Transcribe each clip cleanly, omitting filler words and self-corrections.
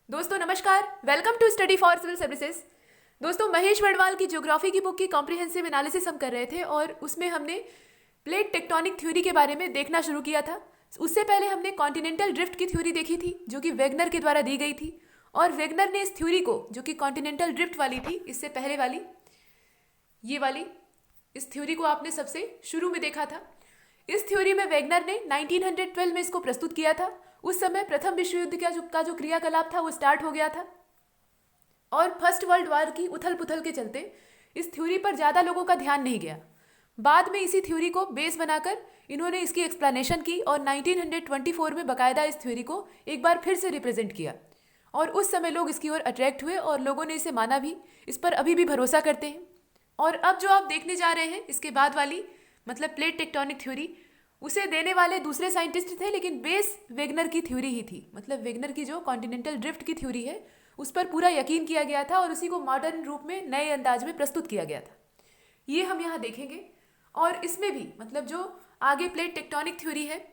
दोस्तों नमस्कार, welcome to study for civil services. दोस्तों महेश वर्णवाल की ज्योग्राफी की बुक की कॉम्प्रिहेंसिव एनालिसिस हम कर रहे थे और उसमें हमने प्लेट टेक्टोनिक थ्योरी के बारे में देखना शुरू किया था। उससे पहले हमने कॉन्टिनेंटल ड्रिफ्ट की थ्योरी देखी थी जो कि वेगनर के द्वारा दी गई थी, और वेगनर ने इस थ्योरी को, जो कि कॉन्टिनेंटल ड्रिफ्ट वाली थी, इससे पहले वाली, ये वाली, इस थ्योरी को आपने सबसे शुरू में देखा था। इस थ्योरी में वेगनर ने 1912 में इसको प्रस्तुत किया था। उस समय प्रथम विश्व युद्ध का जो क्रियाकलाप था वो स्टार्ट हो गया था, और फर्स्ट वर्ल्ड वॉर की उथल पुथल के चलते इस थ्योरी पर ज़्यादा लोगों का ध्यान नहीं गया। बाद में इसी थ्योरी को बेस बनाकर इन्होंने इसकी एक्सप्लेनेशन की और 1924 में बाकायदा इस थ्योरी को एक बार फिर से रिप्रेजेंट किया, और उस समय लोग इसकी ओर अट्रैक्ट हुए और लोगों ने इसे माना भी, इस पर अभी भी भरोसा करते हैं। और अब जो आप देखने जा रहे हैं इसके बाद वाली, मतलब प्लेट टेक्टोनिक थ्योरी, उसे देने वाले दूसरे साइंटिस्ट थे, लेकिन बेस वेगनर की थ्योरी ही थी। मतलब वेगनर की जो कॉन्टिनेंटल ड्रिफ्ट की थ्योरी है उस पर पूरा यकीन किया गया था और उसी को मॉडर्न रूप में नए अंदाज में प्रस्तुत किया गया था। ये हम यहाँ देखेंगे। और इसमें भी, मतलब जो आगे प्लेट टेक्टोनिक थ्योरी है,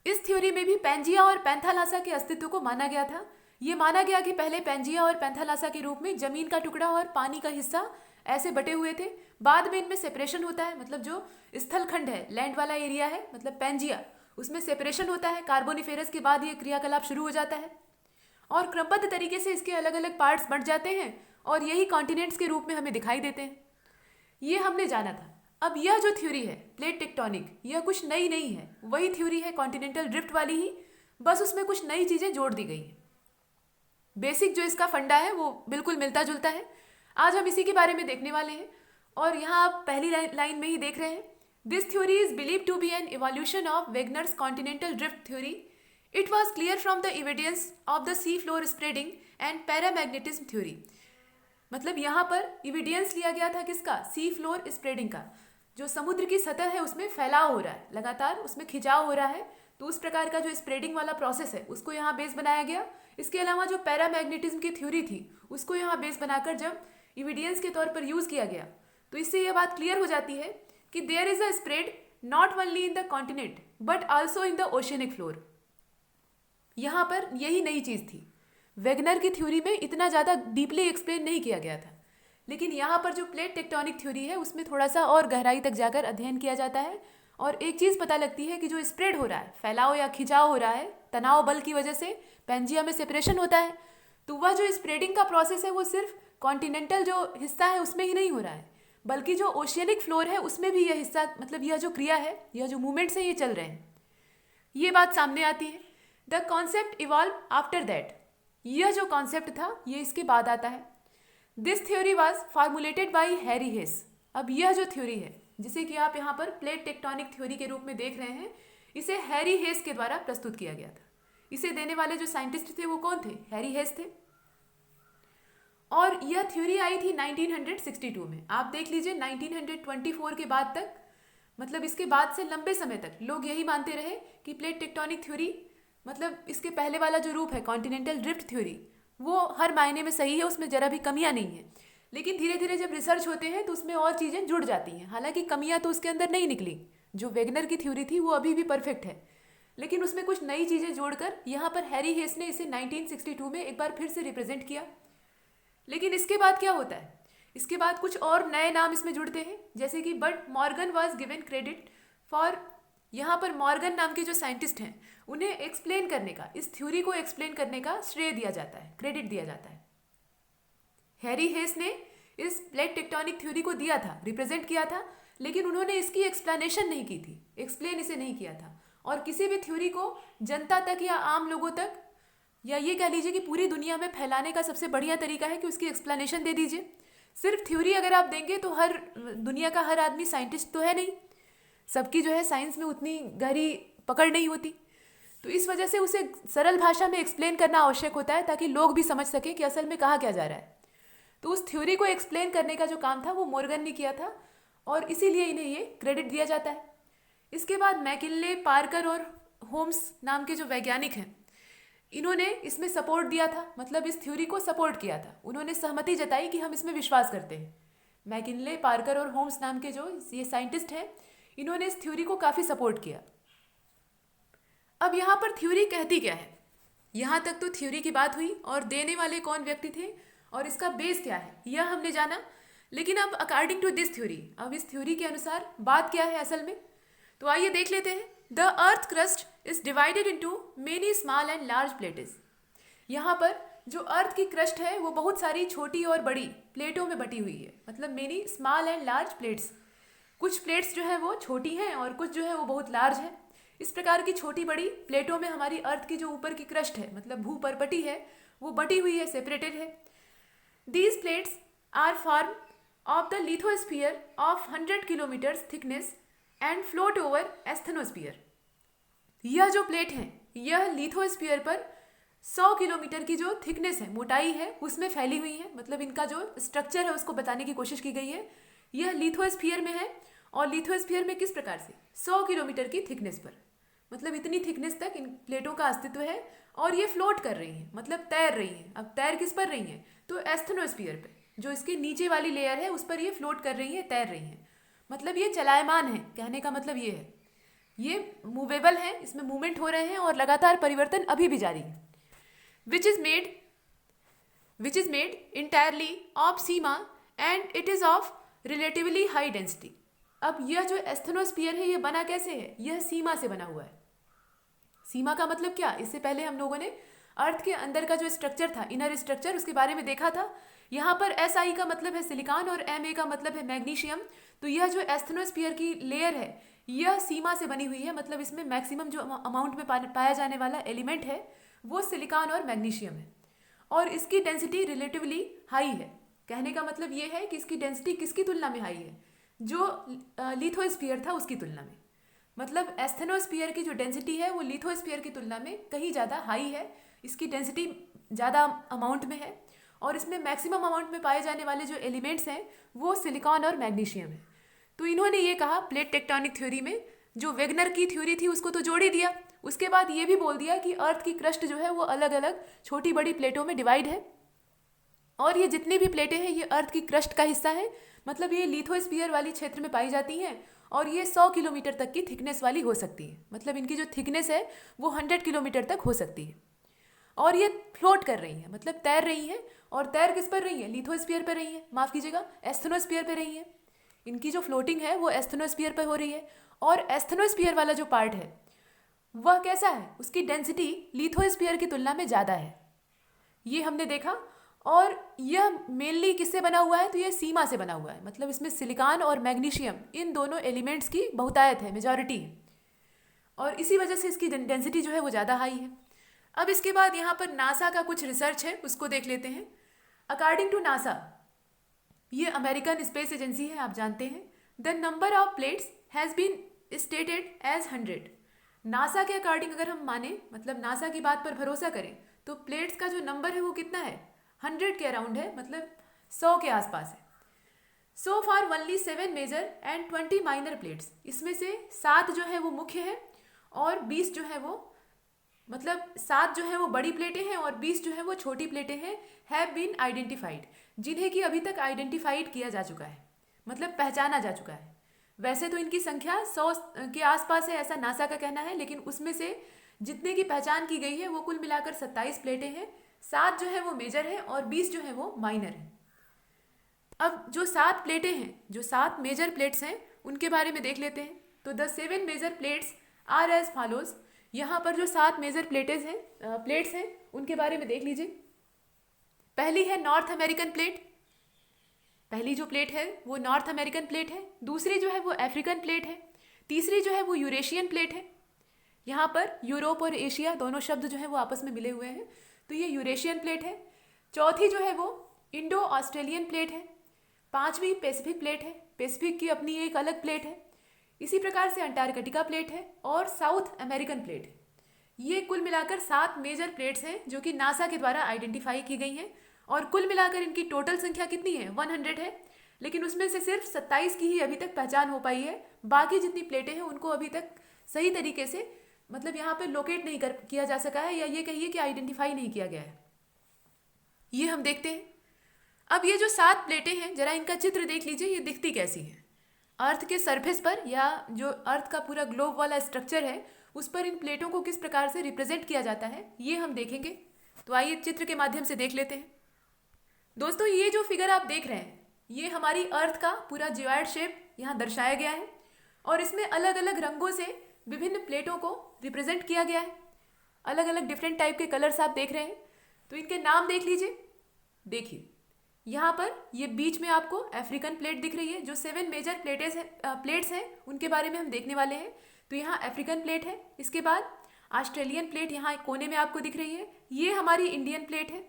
इस थ्योरी में भी पैंजिया और पैंथालासा के अस्तित्व को माना गया था। ये माना गया कि पहले पैंजिया और पैंथालासा के रूप में जमीन का टुकड़ा और पानी का हिस्सा ऐसे बटे हुए थे। बाद में इनमें सेपरेशन होता है, मतलब जो स्थल खंड है, लैंड वाला एरिया है, मतलब पैंजिया, उसमें सेपरेशन होता है। कार्बोनिफेरस के बाद ये क्रियाकलाप शुरू हो जाता है और क्रमबद्ध तरीके से इसके अलग अलग पार्ट्स बंट जाते हैं और यही कॉन्टिनेंट्स के रूप में हमें दिखाई देते हैं। ये हमने जाना था। अब यह जो थ्योरी है प्लेट टेक्टोनिक, यह कुछ नई नहीं है, वही थ्योरी है कॉन्टिनेंटल ड्रिफ्ट वाली ही, बस उसमें कुछ नई चीज़ें जोड़ दी गई हैं। बेसिक जो इसका फंडा है वो बिल्कुल मिलता जुलता है। आज हम इसी के बारे में देखने वाले हैं। और यहाँ आप पहली लाइन में ही देख रहे हैं, this theory is believe to be an evolution of Wegener's continental drift theory. It was clear from the evidence of the sea floor spreading and paramagnetism theory. मतलब यहाँ पर इविडेंस लिया गया था किसका? सी फ्लोर स्प्रेडिंग का। जो समुद्र की सतह है उसमें फैलाव हो रहा है, लगातार उसमें खिंचाव हो रहा है, तो उस प्रकार का जो स्प्रेडिंग वाला प्रोसेस है उसको यहाँ बेस बनाया गया। इसके अलावा जो पैरामैग्नेटिज्म की थ्योरी थी उसको यहाँ बेस बनाकर जब इविडेंस के तौर पर यूज़ किया गया, तो इससे यह बात क्लियर हो जाती है कि there is a spread not only in the continent but also in the oceanic floor. यहाँ पर यही नई चीज़ थी। वेगनर की थ्योरी में इतना ज़्यादा डीपली एक्सप्लेन नहीं किया गया था, लेकिन यहाँ पर जो प्लेट टेक्टोनिक थ्योरी है उसमें थोड़ा सा और गहराई तक जाकर अध्ययन किया जाता है और एक चीज़ पता लगती है कि जो स्प्रेड हो रहा है, फैलाव या खिंचाव हो रहा है, तनाव बल की वजह से पैंजिया में सेपरेशन होता है, तो वह जो स्प्रेडिंग का प्रोसेस है वो सिर्फ कॉन्टिनेंटल जो हिस्सा है उसमें ही नहीं हो रहा है, बल्कि जो ओशियनिक फ्लोर है उसमें भी यह हिस्सा, मतलब यह जो क्रिया है, यह जो मूवमेंट्स है, ये चल रहे हैं। ये बात सामने आती है। The concept evolve after that. यह जो कॉन्सेप्ट था ये इसके बाद आता है। This theory was formulated by Harry हेस। अब यह जो थ्योरी है जिसे कि आप यहाँ पर प्लेट टेक्टोनिक थ्योरी के रूप में देख रहे हैं, इसे हैरी हेस के द्वारा प्रस्तुत किया गया था। इसे देने वाले जो साइंटिस्ट थे वो कौन थे? हैरी हेस थे। और यह थ्योरी आई थी 1962 में। आप देख लीजिए 1924 के बाद तक, मतलब इसके बाद से लंबे समय तक लोग यही मानते रहे कि प्लेट टेक्टोनिक थ्योरी, मतलब इसके पहले वाला जो रूप है कॉन्टिनेंटल ड्रिफ्ट थ्योरी, वो हर मायने में सही है, उसमें जरा भी कमियां नहीं है। लेकिन धीरे धीरे जब रिसर्च होते हैं तो उसमें और चीज़ें जुड़ जाती हैं। हालांकि कमियां तो उसके अंदर नहीं निकली, जो वेगनर की थ्योरी थी वो अभी भी परफेक्ट है, लेकिन उसमें कुछ नई चीज़ें जोड़कर यहाँ पर हैरी हेस ने इसे 1962 में एक बार फिर से रिप्रेजेंट किया। लेकिन इसके बाद क्या होता है? इसके बाद कुछ और नए नाम इसमें जुड़ते हैं, जैसे कि but Morgan was given credit for, यहाँ पर मॉर्गन नाम के जो साइंटिस्ट हैं उन्हें एक्सप्लेन करने का, इस थ्योरी को एक्सप्लेन करने का श्रेय दिया जाता है, क्रेडिट दिया जाता है। हैरी हेस ने इस प्लेट टेक्टोनिक थ्योरी को दिया था, रिप्रेजेंट किया था, लेकिन उन्होंने इसकी एक्सप्लेनेशन नहीं की थी, एक्सप्लेन इसे नहीं किया था। और किसी भी थ्योरी को जनता तक या आम लोगों तक, या ये कह लीजिए कि पूरी दुनिया में फैलाने का सबसे बढ़िया तरीका है कि उसकी एक्सप्लेनेशन दे दीजिए। सिर्फ थ्योरी अगर आप देंगे तो हर दुनिया का हर आदमी साइंटिस्ट तो है नहीं, सबकी जो है साइंस में उतनी गहरी पकड़ नहीं होती, तो इस वजह से उसे सरल भाषा में एक्सप्लेन करना आवश्यक होता है ताकि लोग भी समझ सकें कि असल में कहा क्या जा रहा है। तो उस थ्योरी को एक्सप्लेन करने का जो काम था वो मॉर्गन ने किया था और इसीलिए इन्हें ये क्रेडिट दिया जाता है। इसके बाद मैकिनले, पार्कर और होम्स नाम के जो वैज्ञानिक हैं, इन्होंने इसमें सपोर्ट दिया था, मतलब इस थ्योरी को सपोर्ट किया था। उन्होंने सहमति जताई कि हम इसमें विश्वास करते हैं। मैकिनले, पार्कर और होम्स नाम के जो ये साइंटिस्ट हैं, इन्होंने इस थ्योरी को काफ़ी सपोर्ट किया। अब यहाँ पर थ्योरी कहती क्या है? यहाँ तक तो थ्योरी की बात हुई और देने वाले कौन व्यक्ति थे और इसका बेस क्या है यह हमने जाना। लेकिन अब अकॉर्डिंग टू दिस थ्योरी, अब इस थ्योरी के अनुसार बात क्या है असल में, तो आइए देख लेते हैं। The earth crust is divided into many small and large plates. यहाँ पर जो अर्थ की क्रस्ट है वो बहुत सारी छोटी और बड़ी प्लेटों में बटी हुई है, मतलब many small and large plates. कुछ प्लेट्स जो है वो छोटी हैं और कुछ जो है वो बहुत लार्ज है। इस प्रकार की छोटी बड़ी प्लेटों में हमारी अर्थ की जो ऊपर की क्रस्ट है, मतलब भू परपटी है, वो बटी हुई है, सेपरेटेड है। These plates are form of the lithosphere of 100 kilometres thickness and float over asthenosphere. यह जो प्लेट है यह लिथोस्फीयर पर 100 किलोमीटर की जो थिकनेस है, मोटाई है, उसमें फैली हुई है। मतलब इनका जो स्ट्रक्चर है उसको बताने की कोशिश की गई है। यह लिथोस्फीयर में है और लिथोस्फीयर में किस प्रकार से 100 किलोमीटर की थिकनेस पर, मतलब इतनी थिकनेस तक इन प्लेटों का अस्तित्व है और ये फ्लोट कर रही हैं, मतलब तैर रही हैं। अब तैर किस पर रही हैं, तो एस्थेनोस्फीयर पे, जो इसके नीचे वाली लेयर है उस पर ये फ्लोट कर रही हैं, तैर रही हैं। मतलब ये चलायमान है, कहने का मतलब ये है, ये मूवेबल है, इसमें मूवमेंट हो रहे हैं और लगातार परिवर्तन अभी भी जारी है। Which is made entirely of Seema and it is of relatively high density. अब यह जो एस्थेनोस्फीयर है ये बना कैसे है, यह सीमा से बना हुआ है। सीमा का मतलब क्या, इससे पहले हम लोगों ने अर्थ के अंदर का जो स्ट्रक्चर था, इनर स्ट्रक्चर, उसके बारे में देखा था। यहाँ पर SI का मतलब है सिलिकॉन और Ma का मतलब है मैग्नीशियम। तो यह जो एस्थेनोस्फीयर की लेयर है यह सीमा से बनी हुई है, मतलब इसमें मैक्सिमम जो अमाउंट में पाया जाने वाला एलिमेंट है वो सिलिकॉन और मैग्नीशियम है और इसकी डेंसिटी रिलेटिवली हाई है। कहने का मतलब ये है कि इसकी डेंसिटी किसकी तुलना में हाई है, जो लिथोस्फीयर था उसकी तुलना में। मतलब एस्थेनोस्फीयर की जो डेंसिटी है वो लिथोस्फीयर की तुलना में कहीं ज़्यादा हाई है, इसकी डेंसिटी ज़्यादा अमाउंट में है और इसमें मैक्सिमम अमाउंट में पाए जाने वाले जो एलिमेंट्स हैं वो सिलिकॉन और मैग्नीशियम है। तो इन्होंने ये कहा प्लेट टेक्टोनिक थ्योरी में, जो वेगनर की थ्योरी थी उसको तो जोड़ ही दिया, उसके बाद ये भी बोल दिया कि अर्थ की क्रस्ट जो है वो अलग अलग छोटी बड़ी प्लेटों में डिवाइड है और ये जितनी भी प्लेटें हैं ये अर्थ की क्रस्ट का हिस्सा है। मतलब ये लिथोस्फीयर वाली क्षेत्र में पाई जाती हैं और ये 100 किलोमीटर तक की थिकनेस वाली हो सकती है। मतलब इनकी जो थिकनेस है वो 100 किलोमीटर तक हो सकती है और ये फ्लोट कर रही है, मतलब तैर रही है। और तैर किस पर रही है, लिथोस्फीयर पर रही है, माफ़ कीजिएगा एस्थेनोस्फीयर पर रही है। इनकी जो फ्लोटिंग है वो एस्थेनोस्फीयर पर हो रही है और एस्थेनोस्फीयर वाला जो पार्ट है वह कैसा है, उसकी डेंसिटी लिथोस्फीयर की तुलना में ज़्यादा है, ये हमने देखा। और यह मेनली किससे बना हुआ है, तो यह सीमा से बना हुआ है, मतलब इसमें सिलिकॉन और मैग्नीशियम इन दोनों एलिमेंट्स की बहुतायत है, मेजॉरिटी है और इसी वजह से इसकी डेंसिटी जो है वो ज़्यादा हाई है। अब इसके बाद यहाँ पर नासा का कुछ रिसर्च है उसको देख लेते हैं। अकॉर्डिंग टू नासा, ये अमेरिकन स्पेस एजेंसी है, आप जानते हैं, the number of plates has been stated as 100। NASA के अकॉर्डिंग अगर हम माने, मतलब नासा की बात पर भरोसा करें, तो प्लेट्स का जो नंबर है वो कितना है, 100 के अराउंड है, मतलब 100 के आसपास है। So far only 7 major and 20 minor plates, इसमें से 7 जो है वो मुख्य है और 20 जो है वो, मतलब 7 जो है वो बड़ी प्लेटें हैं और 20 जो है वो छोटी प्लेटें हैं, हैव बीन आइडेंटिफाइड, जिन्हें कि अभी तक आइडेंटिफाइड किया जा चुका है, मतलब पहचाना जा चुका है। वैसे तो इनकी संख्या 100 के आसपास है ऐसा नासा का कहना है, लेकिन उसमें से जितने की पहचान की गई है वो कुल मिलाकर 27 प्लेटें हैं। 7 जो है वो मेजर है और 20 जो है वो माइनर है। अब जो 7 प्लेटें हैं, जो 7 मेजर प्लेट्स हैं, उनके बारे में देख लेते हैं। तो the 7 major plates are as follows. यहाँ पर जो 7 मेजर प्लेट्स हैं उनके बारे में देख लीजिए। पहली है नॉर्थ अमेरिकन प्लेट, पहली जो प्लेट है वो नॉर्थ अमेरिकन प्लेट है। दूसरी जो है वो अफ्रीकन प्लेट है। तीसरी जो है वो यूरेशियन प्लेट है। यहाँ पर यूरोप और एशिया दोनों शब्द जो है वो आपस में मिले हुए हैं, तो ये यूरेशियन प्लेट है। चौथी जो है वो इंडो ऑस्ट्रेलियन प्लेट है। पांचवी पैसिफिक प्लेट है, पैसिफिक की अपनी एक अलग प्लेट है। इसी प्रकार से अंटार्कटिका प्लेट है और साउथ अमेरिकन प्लेट है। ये कुल मिलाकर 7 मेजर प्लेट्स हैं जो कि नासा के द्वारा आइडेंटिफाई की गई हैं और कुल मिलाकर इनकी टोटल संख्या कितनी है, 100 है। लेकिन उसमें से सिर्फ 27 की ही अभी तक पहचान हो पाई है। बाकी जितनी प्लेटें हैं उनको अभी तक सही तरीके से, मतलब यहाँ पे लोकेट नहीं किया जा सका है, या ये कहिए कि आइडेंटिफाई नहीं किया गया है। ये हम देखते हैं। अब ये जो 7 प्लेटें हैं, जरा इनका चित्र देख लीजिए, ये दिखती कैसी है। अर्थ के सरफेस पर, या जो अर्थ का पूरा ग्लोब वाला स्ट्रक्चर है उस पर इन प्लेटों को किस प्रकार से रिप्रेजेंट किया जाता है ये हम देखेंगे। तो आइए चित्र के माध्यम से देख लेते हैं। दोस्तों ये जो फिगर आप देख रहे हैं ये हमारी अर्थ का पूरा जियोइड शेप यहाँ दर्शाया गया है और इसमें अलग अलग रंगों से विभिन्न प्लेटों को रिप्रेजेंट किया गया है। अलग अलग डिफरेंट टाइप के कलर्स आप देख रहे हैं। तो इनके नाम देख लीजिए। देखिए यहाँ पर ये बीच में आपको अफ्रीकन प्लेट दिख रही है। जो 7 मेजर प्लेट्स हैं उनके बारे में हम देखने वाले हैं। तो यहाँ अफ्रीकन प्लेट है। इसके बाद ऑस्ट्रेलियन प्लेट यहाँ कोने में आपको दिख रही है। ये हमारी इंडियन प्लेट है।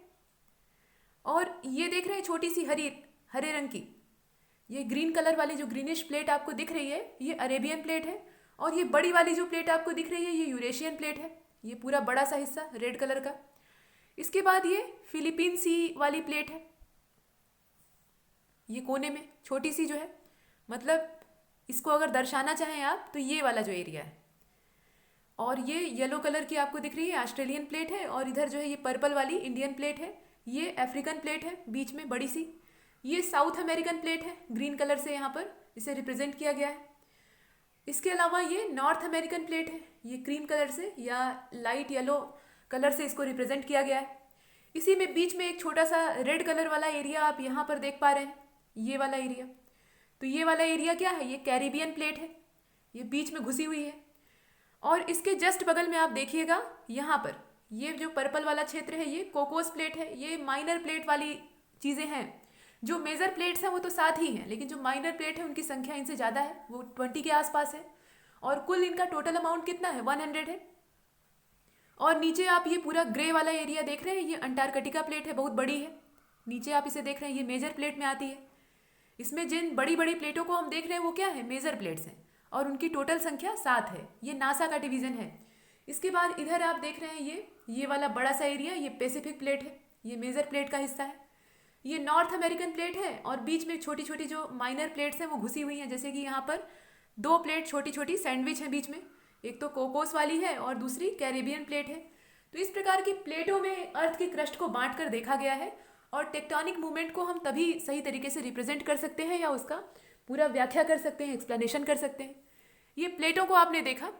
और ये देख रहे हैं छोटी सी हरे रंग की, ये ग्रीन कलर वाली जो ग्रीनिश प्लेट आपको दिख रही है ये अरेबियन प्लेट है। और ये बड़ी वाली जो प्लेट आपको दिख रही है ये यूरेशियन प्लेट है। ये पूरा बड़ा सा हिस्सा रेड कलर का। इसके बाद ये फिलीपीन सी वाली प्लेट है। ये कोने में छोटी सी जो है, मतलब इसको अगर दर्शाना चाहें आप तो ये वाला जो एरिया है। और ये येलो कलर की आपको दिख रही है ऑस्ट्रेलियन प्लेट है। और इधर जो है ये पर्पल वाली इंडियन प्लेट है। ये अफ्रीकन प्लेट है बीच में बड़ी सी। ये साउथ अमेरिकन प्लेट है, ग्रीन कलर से यहाँ पर इसे रिप्रेजेंट किया गया है। इसके अलावा ये नॉर्थ अमेरिकन प्लेट है। ये क्रीम कलर से या लाइट येलो कलर से इसको रिप्रेजेंट किया गया है। इसी में बीच में एक छोटा सा रेड कलर वाला एरिया आप यहाँ पर देख पा रहे हैं, ये वाला एरिया। तो ये वाला एरिया क्या है? ये कैरिबियन प्लेट है। ये बीच में घुसी हुई है। और इसके जस्ट बगल में आप देखिएगा यहाँ पर ये जो पर्पल वाला क्षेत्र है ये कोकोस प्लेट है। ये माइनर प्लेट वाली चीज़ें हैं। जो मेजर प्लेट्स हैं वो तो साथ ही हैं, लेकिन जो माइनर प्लेट है उनकी संख्या इनसे ज़्यादा है, वो 20 के आसपास है। और कुल इनका टोटल अमाउंट कितना है? 100 है। और नीचे आप ये पूरा ग्रे वाला एरिया देख रहे हैं, ये अंटार्कटिका प्लेट है, बहुत बड़ी है। नीचे आप इसे देख रहे हैं, ये मेजर प्लेट में आती है। इसमें जिन बड़ी बड़ी प्लेटों को हम देख रहे हैं वो क्या है? मेजर प्लेट्स हैं। और उनकी टोटल संख्या 7 है। ये नासा का डिवीज़न है। इसके बाद इधर आप देख रहे हैं ये वाला बड़ा सा एरिया, ये पैसिफिक प्लेट है। ये मेजर प्लेट का हिस्सा है। ये नॉर्थ अमेरिकन प्लेट है। और बीच में छोटी छोटी जो माइनर प्लेट्स हैं वो घुसी हुई हैं। जैसे कि यहाँ पर 2 प्लेट छोटी छोटी सैंडविच हैं बीच में, एक तो कोकोस वाली है और दूसरी कैरेबियन प्लेट है। तो इस प्रकार की प्लेटों में अर्थ के क्रस्ट को बांट कर देखा गया है। और टेक्टोनिक मूवमेंट को हम तभी सही तरीके से रिप्रेजेंट कर सकते हैं या उसका पूरा व्याख्या कर सकते हैं, एक्सप्लेनेशन कर सकते हैं। ये प्लेटों को आपने देखा,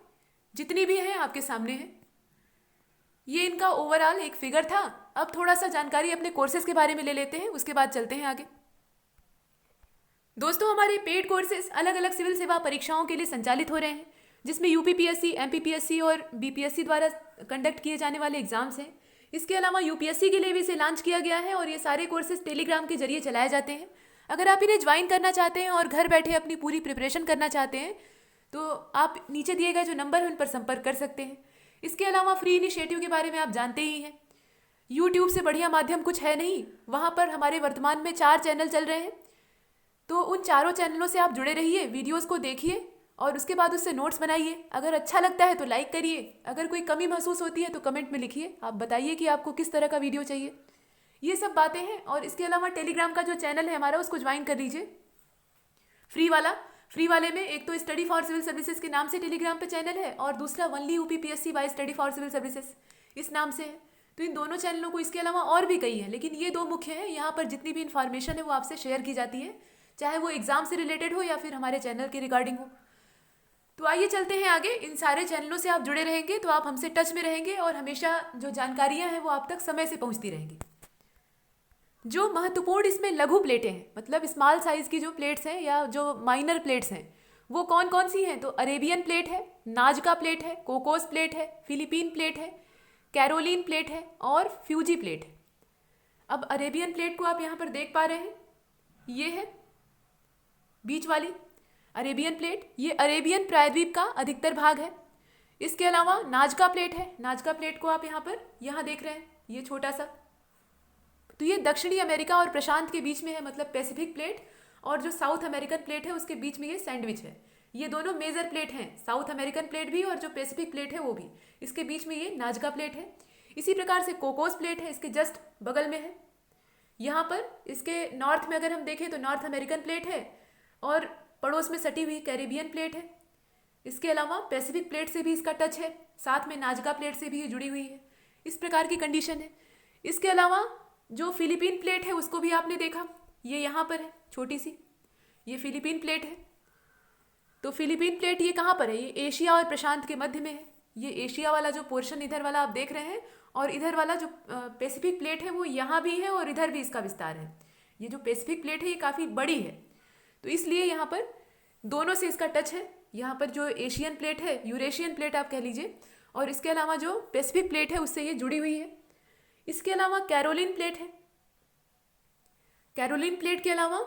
जितनी भी हैं आपके सामने हैं। ये इनका ओवरऑल एक फिगर था। अब थोड़ा सा जानकारी अपने कोर्सेज के बारे में ले लेते हैं, उसके बाद चलते हैं आगे। दोस्तों हमारे पेड कोर्सेज अलग अलग सिविल सेवा परीक्षाओं के लिए संचालित हो रहे हैं, जिसमें यूपीपीएससी, एमपीपीएससी और बीपीएससी द्वारा कंडक्ट किए जाने वाले एग्जाम्स हैं। इसके अलावा यूपीएससी के लिए भी इसे लॉन्च किया गया है और ये सारे कोर्सेज टेलीग्राम के जरिए चलाए जाते हैं। अगर आप इन्हें ज्वाइन करना चाहते हैं और घर बैठे अपनी पूरी प्रिपरेशन करना चाहते हैं तो आप नीचे दिए गए जो नंबर है उन पर संपर्क कर सकते हैं। इसके अलावा फ्री इनिशिएटिव के बारे में आप जानते ही हैं। यूट्यूब से बढ़िया माध्यम कुछ है नहीं। वहाँ पर हमारे वर्तमान में 4 चैनल चल रहे हैं। तो उन चारों चैनलों से आप जुड़े रहिए, वीडियोस को देखिए और उसके बाद उससे नोट्स बनाइए। अगर अच्छा लगता है तो लाइक करिए। अगर कोई कमी महसूस होती है तो कमेंट में लिखिए, आप बताइए कि आपको किस तरह का वीडियो चाहिए। ये सब बातें हैं। और इसके अलावा टेलीग्राम का जो चैनल है हमारा उसको ज्वाइन कर लीजिए, फ्री वाले में एक तो स्टडी फॉर सिविल सर्विसेज के नाम से टेलीग्राम पे चैनल है और दूसरा only UPPSC by study for civil services इस नाम से है। तो इन दोनों चैनलों को, इसके अलावा और भी कई हैं, लेकिन ये 2 मुख्य हैं। यहाँ पर जितनी भी इन्फॉर्मेशन है वो आपसे शेयर की जाती है, चाहे वो एग्जाम से रिलेटेड हो या फिर हमारे चैनल के रिगार्डिंग हो। तो आइए चलते हैं आगे। इन सारे चैनलों से आप जुड़े रहेंगे तो आप हमसे टच में रहेंगे और हमेशा जो जानकारियाँ हैं वो आप तक समय से पहुँचती रहेंगी। जो महत्वपूर्ण इसमें लघु प्लेटें हैं, मतलब स्मॉल साइज की जो प्लेट्स हैं या जो माइनर प्लेट्स हैं, वो कौन कौन सी हैं? तो अरेबियन प्लेट है, नाजका प्लेट है, कोकोस प्लेट है, फिलीपीन प्लेट है, कैरोलिन प्लेट है और फ्यूजी प्लेट है। अब अरेबियन प्लेट को आप यहाँ पर देख पा रहे हैं, ये है बीच वाली अरेबियन प्लेट। ये अरेबियन प्रायद्वीप का अधिकतर भाग है। इसके अलावा नाजका प्लेट है। नाजका प्लेट को आप यहाँ देख रहे हैं, ये छोटा सा। तो ये दक्षिणी अमेरिका और प्रशांत के बीच में है, मतलब पैसिफिक प्लेट। और जो साउथ अमेरिकन प्लेट है उसके बीच में ये सैंडविच है। ये दोनों मेजर प्लेट हैं, साउथ अमेरिकन प्लेट भी और जो पैसिफिक प्लेट है वो भी। इसके बीच में ये नाजका प्लेट है। इसी प्रकार से कोकोस प्लेट है, इसके जस्ट बगल में है। यहाँ पर इसके नॉर्थ में अगर हम देखें तो नॉर्थ अमेरिकन प्लेट है और पड़ोस में सटी हुई कैरिबियन प्लेट है। इसके अलावा पैसिफिक प्लेट से भी इसका टच है, साथ में नाजका प्लेट से भी ये जुड़ी हुई है। इस प्रकार की कंडीशन है। इसके अलावा जो फिलीपीन प्लेट है उसको भी आपने देखा, ये यहाँ पर है छोटी सी, ये फिलीपीन प्लेट है। तो फिलीपीन प्लेट ये कहाँ पर है? ये एशिया और प्रशांत के मध्य में है। ये एशिया वाला जो पोर्शन इधर वाला आप देख रहे हैं, और इधर वाला जो पैसिफिक प्लेट है वो यहाँ भी है और इधर भी इसका विस्तार है। ये जो पैसिफिक प्लेट है ये काफ़ी बड़ी है, तो इसलिए यहाँ पर दोनों से इसका टच है। यहाँ पर जो एशियन प्लेट है, यूरेशियन प्लेट आप कह लीजिए, और इसके अलावा जो पैसिफिक प्लेट है उससे ये जुड़ी हुई है। इसके अलावा कैरोलिन प्लेट है, कैरोलिन प्लेट के अलावा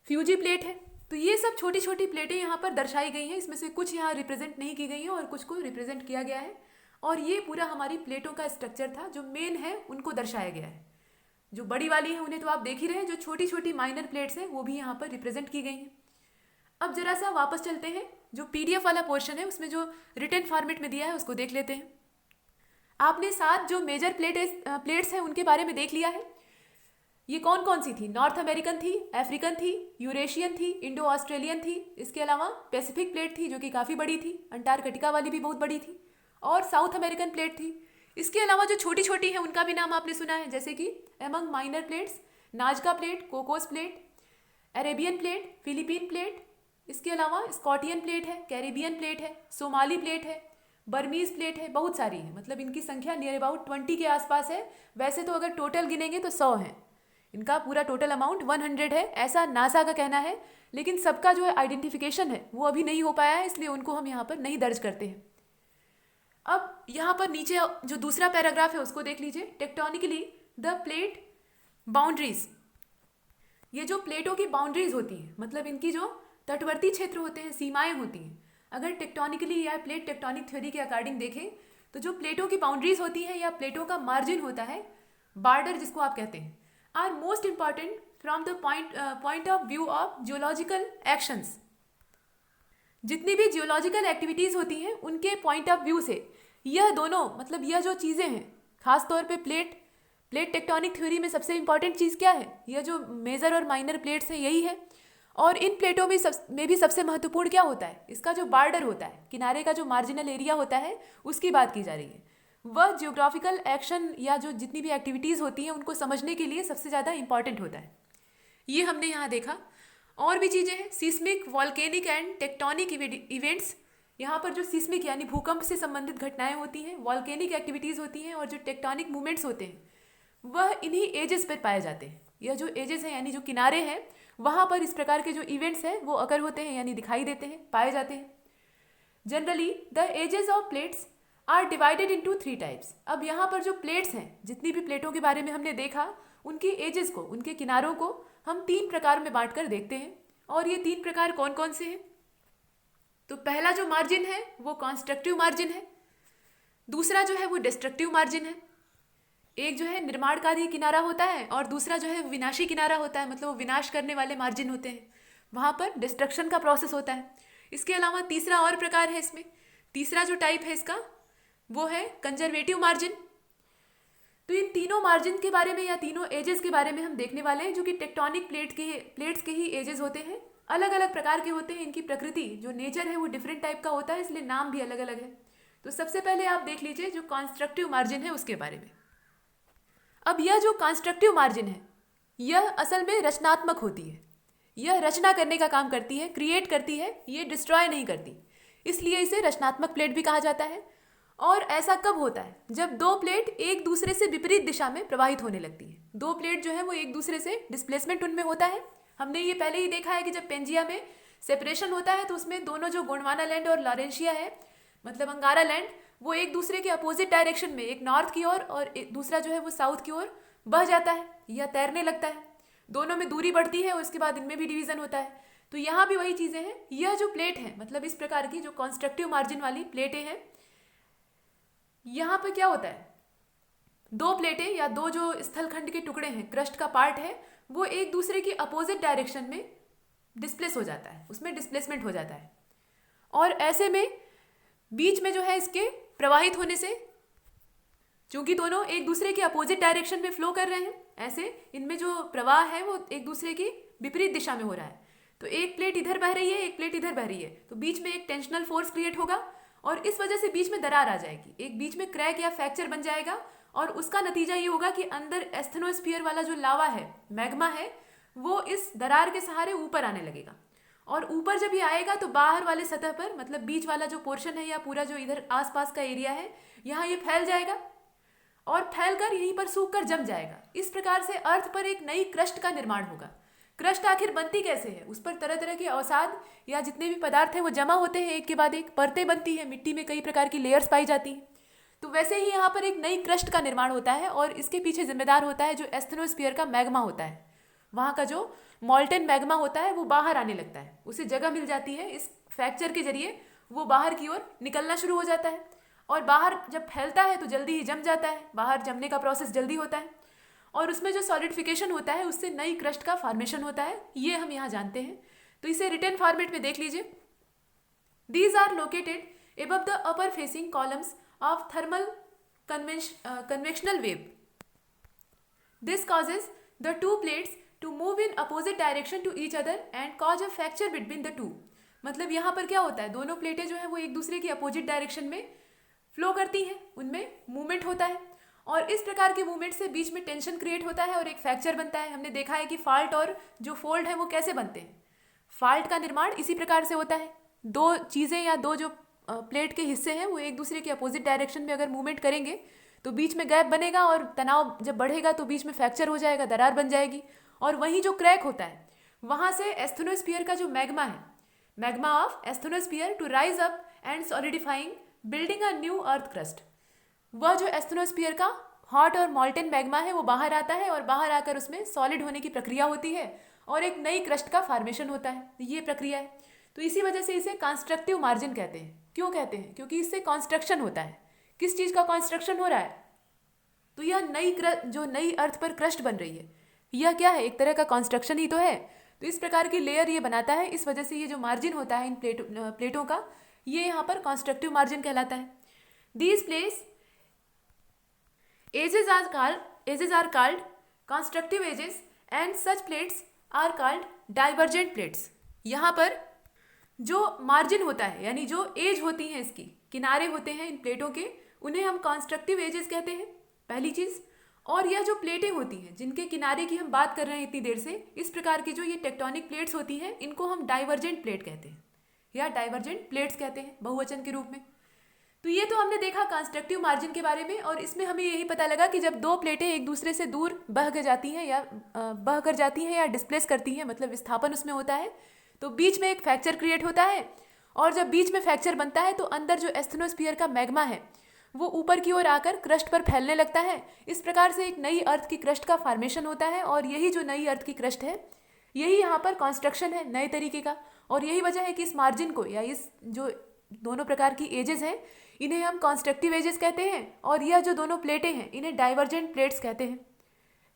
फ्यूजी प्लेट है। तो ये सब छोटी छोटी प्लेटें यहाँ पर दर्शाई गई हैं। इसमें से कुछ यहाँ रिप्रेजेंट नहीं की गई हैं और कुछ को रिप्रेजेंट किया गया है। और ये पूरा हमारी प्लेटों का स्ट्रक्चर था। जो मेन है उनको दर्शाया गया है। जो बड़ी वाली है उन्हें तो आप देख ही रहे हैं, जो छोटी छोटी माइनर प्लेट्स हैं वो भी यहाँ पर रिप्रेजेंट की गई हैं। अब जरा सा वापस चलते हैं, जो PDF वाला पोर्शन है उसमें जो रिटन फॉर्मेट में दिया है उसको देख लेते हैं। आपने 7 जो मेजर प्लेट्स हैं उनके बारे में देख लिया है। ये कौन कौन सी थी? नॉर्थ अमेरिकन थी, अफ्रीकन थी, यूरेशियन थी, इंडो ऑस्ट्रेलियन थी। इसके अलावा पैसिफिक प्लेट थी जो कि काफ़ी बड़ी थी, अंटार्कटिका वाली भी बहुत बड़ी थी, और साउथ अमेरिकन प्लेट थी। इसके अलावा जो छोटी छोटी हैं उनका भी नाम आपने सुना है, जैसे कि among minor plates, नाजका plate, Cocos plate, Arabian plate, Philippine plate. इसके अलावा स्कॉटियन प्लेट है, कैरिबियन प्लेट है, सोमाली प्लेट है, बर्मीज प्लेट है। बहुत सारी है, मतलब इनकी संख्या नियर अबाउट 20 के आसपास है। वैसे तो अगर टोटल गिनेंगे तो 100 है। इनका पूरा टोटल अमाउंट 100 है, ऐसा नासा का कहना है। लेकिन सबका जो है आइडेंटिफिकेशन है वो अभी नहीं हो पाया है, इसलिए उनको हम यहाँ पर नहीं दर्ज करते हैं। अब यहाँ पर नीचे जो दूसरा पैराग्राफ है उसको देख लीजिए। टेक्टोनिकली द प्लेट बाउंड्रीज, ये जो प्लेटों की बाउंड्रीज होती हैं, मतलब इनकी जो तटवर्ती क्षेत्र होते हैं, सीमाएं होती हैं। अगर टेक्टोनिकली या प्लेट टेक्टोनिक थ्योरी के अकॉर्डिंग देखें तो जो प्लेटों की बाउंड्रीज होती हैं या प्लेटों का मार्जिन होता है, बॉर्डर जिसको आप कहते हैं, are most important from the point of view of geological actions. जितनी भी जियोलॉजिकल एक्टिविटीज़ होती हैं उनके पॉइंट ऑफ व्यू से यह दोनों, मतलब यह जो चीज़ें हैं, खासतौर पे प्लेट टेक्टोनिक थ्योरी में सबसे इंपॉर्टेंट चीज़ क्या है? यह जो मेजर और माइनर प्लेट्स हैं यही है। और इन प्लेटों में भी सबसे महत्वपूर्ण क्या होता है? इसका जो बॉर्डर होता है, किनारे का जो मार्जिनल एरिया होता है, उसकी बात की जा रही है। वह जियोग्राफिकल एक्शन या जो जितनी भी एक्टिविटीज़ होती हैं उनको समझने के लिए सबसे ज़्यादा इंपॉर्टेंट होता है। ये हमने यहाँ देखा। और भी चीज़ें हैं, seismic, volcanic and tectonic events. यहाँ पर जो सीस्मिक यानी भूकंप से संबंधित घटनाएं होती हैं, वॉल्केनिक एक्टिविटीज़ होती हैं, और जो टेक्टोनिक मूवमेंट्स होते हैं वह इन्हीं एजेस पर पाए जाते हैं। यह जो एजेस हैं यानी जो किनारे हैं, वहाँ पर इस प्रकार के जो इवेंट्स हैं वो अगर होते हैं यानी दिखाई देते हैं, पाए जाते हैं। Generally the edges of plates are divided into 3 types. अब यहाँ पर जो प्लेट्स हैं, जितनी भी प्लेटों के बारे में हमने देखा, उनकी एजेस को, उनके किनारों को हम 3 प्रकार में बांट कर देखते हैं। और ये 3 प्रकार कौन कौन से हैं? तो पहला जो मार्जिन है वो कंस्ट्रक्टिव मार्जिन है, दूसरा जो है वो डिस्ट्रक्टिव मार्जिन है। एक जो है निर्माणकारी किनारा होता है और दूसरा जो है विनाशी किनारा होता है, मतलब वो विनाश करने वाले मार्जिन होते हैं, वहाँ पर डिस्ट्रक्शन का प्रोसेस होता है। इसके अलावा तीसरा और प्रकार है इसमें, तीसरा जो टाइप है इसका वो है कंजर्वेटिव मार्जिन। तो इन तीनों मार्जिन के बारे में या तीनों एजेस के बारे में हम देखने वाले हैं, जो कि टेक्टोनिक प्लेट्स के ही एजेस होते हैं। अलग अलग प्रकार के होते हैं, इनकी प्रकृति जो नेचर है वो डिफरेंट टाइप का होता है, इसलिए नाम भी अलग अलग है। तो सबसे पहले आप देख लीजिए जो कंस्ट्रक्टिव मार्जिन है उसके बारे में। अब यह जो कंस्ट्रक्टिव मार्जिन है यह असल में रचनात्मक होती है। यह रचना करने का काम करती है, क्रिएट करती है, ये डिस्ट्रॉय नहीं करती, इसलिए इसे रचनात्मक प्लेट भी कहा जाता है। और ऐसा कब होता है? जब 2 प्लेट एक दूसरे से विपरीत दिशा में प्रवाहित होने लगती है। 2 प्लेट जो है वो एक दूसरे से डिस्प्लेसमेंट उनमें होता है। हमने ये पहले ही देखा है कि जब पेंजिया में सेपरेशन होता है तो उसमें दोनों जो गोंडवाना लैंड और लॉरेंशिया है, मतलब अंगारा लैंड, वो एक दूसरे के अपोजिट डायरेक्शन में, एक नॉर्थ की ओर और दूसरा जो है वो साउथ की ओर बह जाता है या तैरने लगता है। दोनों में दूरी बढ़ती है और उसके बाद इनमें भी डिवीजन होता है। तो यहाँ भी वही चीज़ें हैं। यह जो प्लेट है, मतलब इस प्रकार की जो कंस्ट्रक्टिव मार्जिन वाली प्लेटें हैं, यहाँ पर क्या होता है? 2 प्लेटें या 2 जो स्थलखंड के टुकड़े हैं, क्रस्ट का पार्ट है, वो एक दूसरे की अपोजिट डायरेक्शन में डिस्प्लेस हो जाता है, उसमें डिस्प्लेसमेंट हो जाता है। और ऐसे में बीच में जो है इसके प्रवाहित होने से, चूंकि दोनों एक दूसरे के अपोजिट डायरेक्शन में फ्लो कर रहे हैं, ऐसे इनमें जो प्रवाह है वो एक दूसरे की विपरीत दिशा में हो रहा है। तो एक प्लेट इधर बह रही है, एक प्लेट इधर बह रही है, तो बीच में एक टेंशनल फोर्स क्रिएट होगा और इस वजह से बीच में दरार आ जाएगी, एक बीच में क्रैक या फ्रैक्चर बन जाएगा। और उसका नतीजा ये होगा कि अंदर एस्थेनोस्फीयर वाला जो लावा है, मैग्मा है, वो इस दरार के सहारे ऊपर आने लगेगा और ऊपर जब ये आएगा तो बाहर वाले सतह पर, मतलब बीच वाला जो पोर्शन है या पूरा जो इधर आसपास का एरिया है, यहाँ ये फैल जाएगा और फैलकर यहीं पर सूख कर जम जाएगा। इस प्रकार से अर्थ पर एक नई क्रस्ट का निर्माण होगा। क्रस्ट आखिर बनती कैसे है? उस पर तरह तरह के अवसाद या जितने भी पदार्थ हैं वो जमा होते हैं, एक के बाद एक परतें बनती है, मिट्टी में कई प्रकार की लेयर्स पाई जाती हैं। तो वैसे ही यहाँ पर एक नई क्रस्ट का निर्माण होता है और इसके पीछे जिम्मेदार होता है जो एस्थेनोस्फीयर का मैग्मा होता है। वहाँ का जो मॉल्टेन मैग्मा होता है वो बाहर आने लगता है, उसे जगह मिल जाती है, इस फ्रैक्चर के जरिए वो बाहर की ओर निकलना शुरू हो जाता है और बाहर जब फैलता है तो जल्दी ही जम जाता है, बाहर जमने का प्रोसेस जल्दी होता है और उसमें जो सॉलिडिफिकेशन होता है उससे नई क्रस्ट का फॉर्मेशन होता है, ये हम यहाँ जानते हैं। तो इसे रिटन फॉर्मेट में देख लीजिए। These are located above the upper facing columns of thermal convectional wave. This causes the two plates to move in opposite direction to each other and cause a fracture between the two. मतलब यहाँ पर क्या होता है, दोनों प्लेटें जो है वो एक दूसरे की अपोजिट डायरेक्शन में फ्लो करती हैं, उनमें मूवमेंट होता है और इस प्रकार के मूवमेंट से बीच में टेंशन क्रिएट होता है और एक फ्रैक्चर बनता है। हमने देखा है कि फाल्ट और जो फोल्ड है वो कैसे बनते हैं। फाल्ट का निर्माण इसी प्रकार से होता है, दो चीज़ें या दो जो प्लेट के हिस्से हैं वो एक दूसरे के अपोजिट डायरेक्शन में अगर मूवमेंट करेंगे तो बीच में गैप बनेगा और तनाव जब बढ़ेगा तो बीच में फ्रैक्चर हो जाएगा, दरार बन जाएगी और वहीं जो क्रैक होता है वहाँ से एस्थेनोस्फीयर का जो मैग्मा है, magma of asthenosphere to rise up and solidifying building a new earth crust, वह जो एस्थेनोस्फीयर का हॉट और मॉल्टेन मैग्मा है वो बाहर आता है और बाहर आकर उसमें सॉलिड होने की प्रक्रिया होती है और एक नई क्रस्ट का फॉर्मेशन होता है। ये प्रक्रिया है, तो इसी वजह से इसे कंस्ट्रक्टिव मार्जिन कहते हैं। क्यों कहते हैं? क्योंकि इससे कंस्ट्रक्शन होता है। किस चीज़ का कंस्ट्रक्शन हो रहा है? तो यह जो नई अर्थ पर क्रस्ट बन रही है, यह क्या है? एक तरह का कंस्ट्रक्शन ही तो है। तो इस प्रकार की लेयर ये बनाता है, इस वजह से ये जो मार्जिन होता है इन प्लेटों का, ये यहाँ पर कंस्ट्रक्टिव मार्जिन कहलाता है। These place edges are called constructive edges and such plates are called divergent plates. यहाँ पर जो मार्जिन होता है यानी जो एज होती हैं, इसकी किनारे होते हैं इन प्लेटों के, उन्हें हम कंस्ट्रक्टिव एजेस कहते हैं, पहली चीज़। और यह जो प्लेटें होती हैं जिनके किनारे की हम बात कर रहे हैं इतनी देर से, इस प्रकार की जो ये टेक्टोनिक प्लेट्स होती हैं, इनको हम डाइवर्जेंट प्लेट कहते हैं या डाइवर्जेंट प्लेट्स कहते हैं बहुवचन के रूप में। तो ये तो हमने देखा कंस्ट्रक्टिव मार्जिन के बारे में और इसमें हमें यही पता लगा कि जब दो प्लेटें एक दूसरे से दूर बह कर जाती हैं या डिस्प्लेस करती हैं, मतलब विस्थापन उसमें होता है, तो बीच में एक फ्रैक्चर क्रिएट होता है और जब बीच में फ्रैक्चर बनता है तो अंदर जो एस्थेनोस्फीयर का मैग्मा है वो ऊपर की ओर आकर क्रस्ट पर फैलने लगता है। इस प्रकार से एक नई अर्थ की क्रस्ट का फॉर्मेशन होता है और यही जो नई अर्थ की क्रस्ट है, यही यहाँ पर कंस्ट्रक्शन है नए तरीके का। और यही वजह है कि इस मार्जिन को या इस जो दोनों प्रकार की एजेस हैं, इन्हें हम कंस्ट्रक्टिव एजेस कहते हैं और यह जो दोनों प्लेटें हैं इन्हें डाइवर्जेंट प्लेट्स कहते हैं।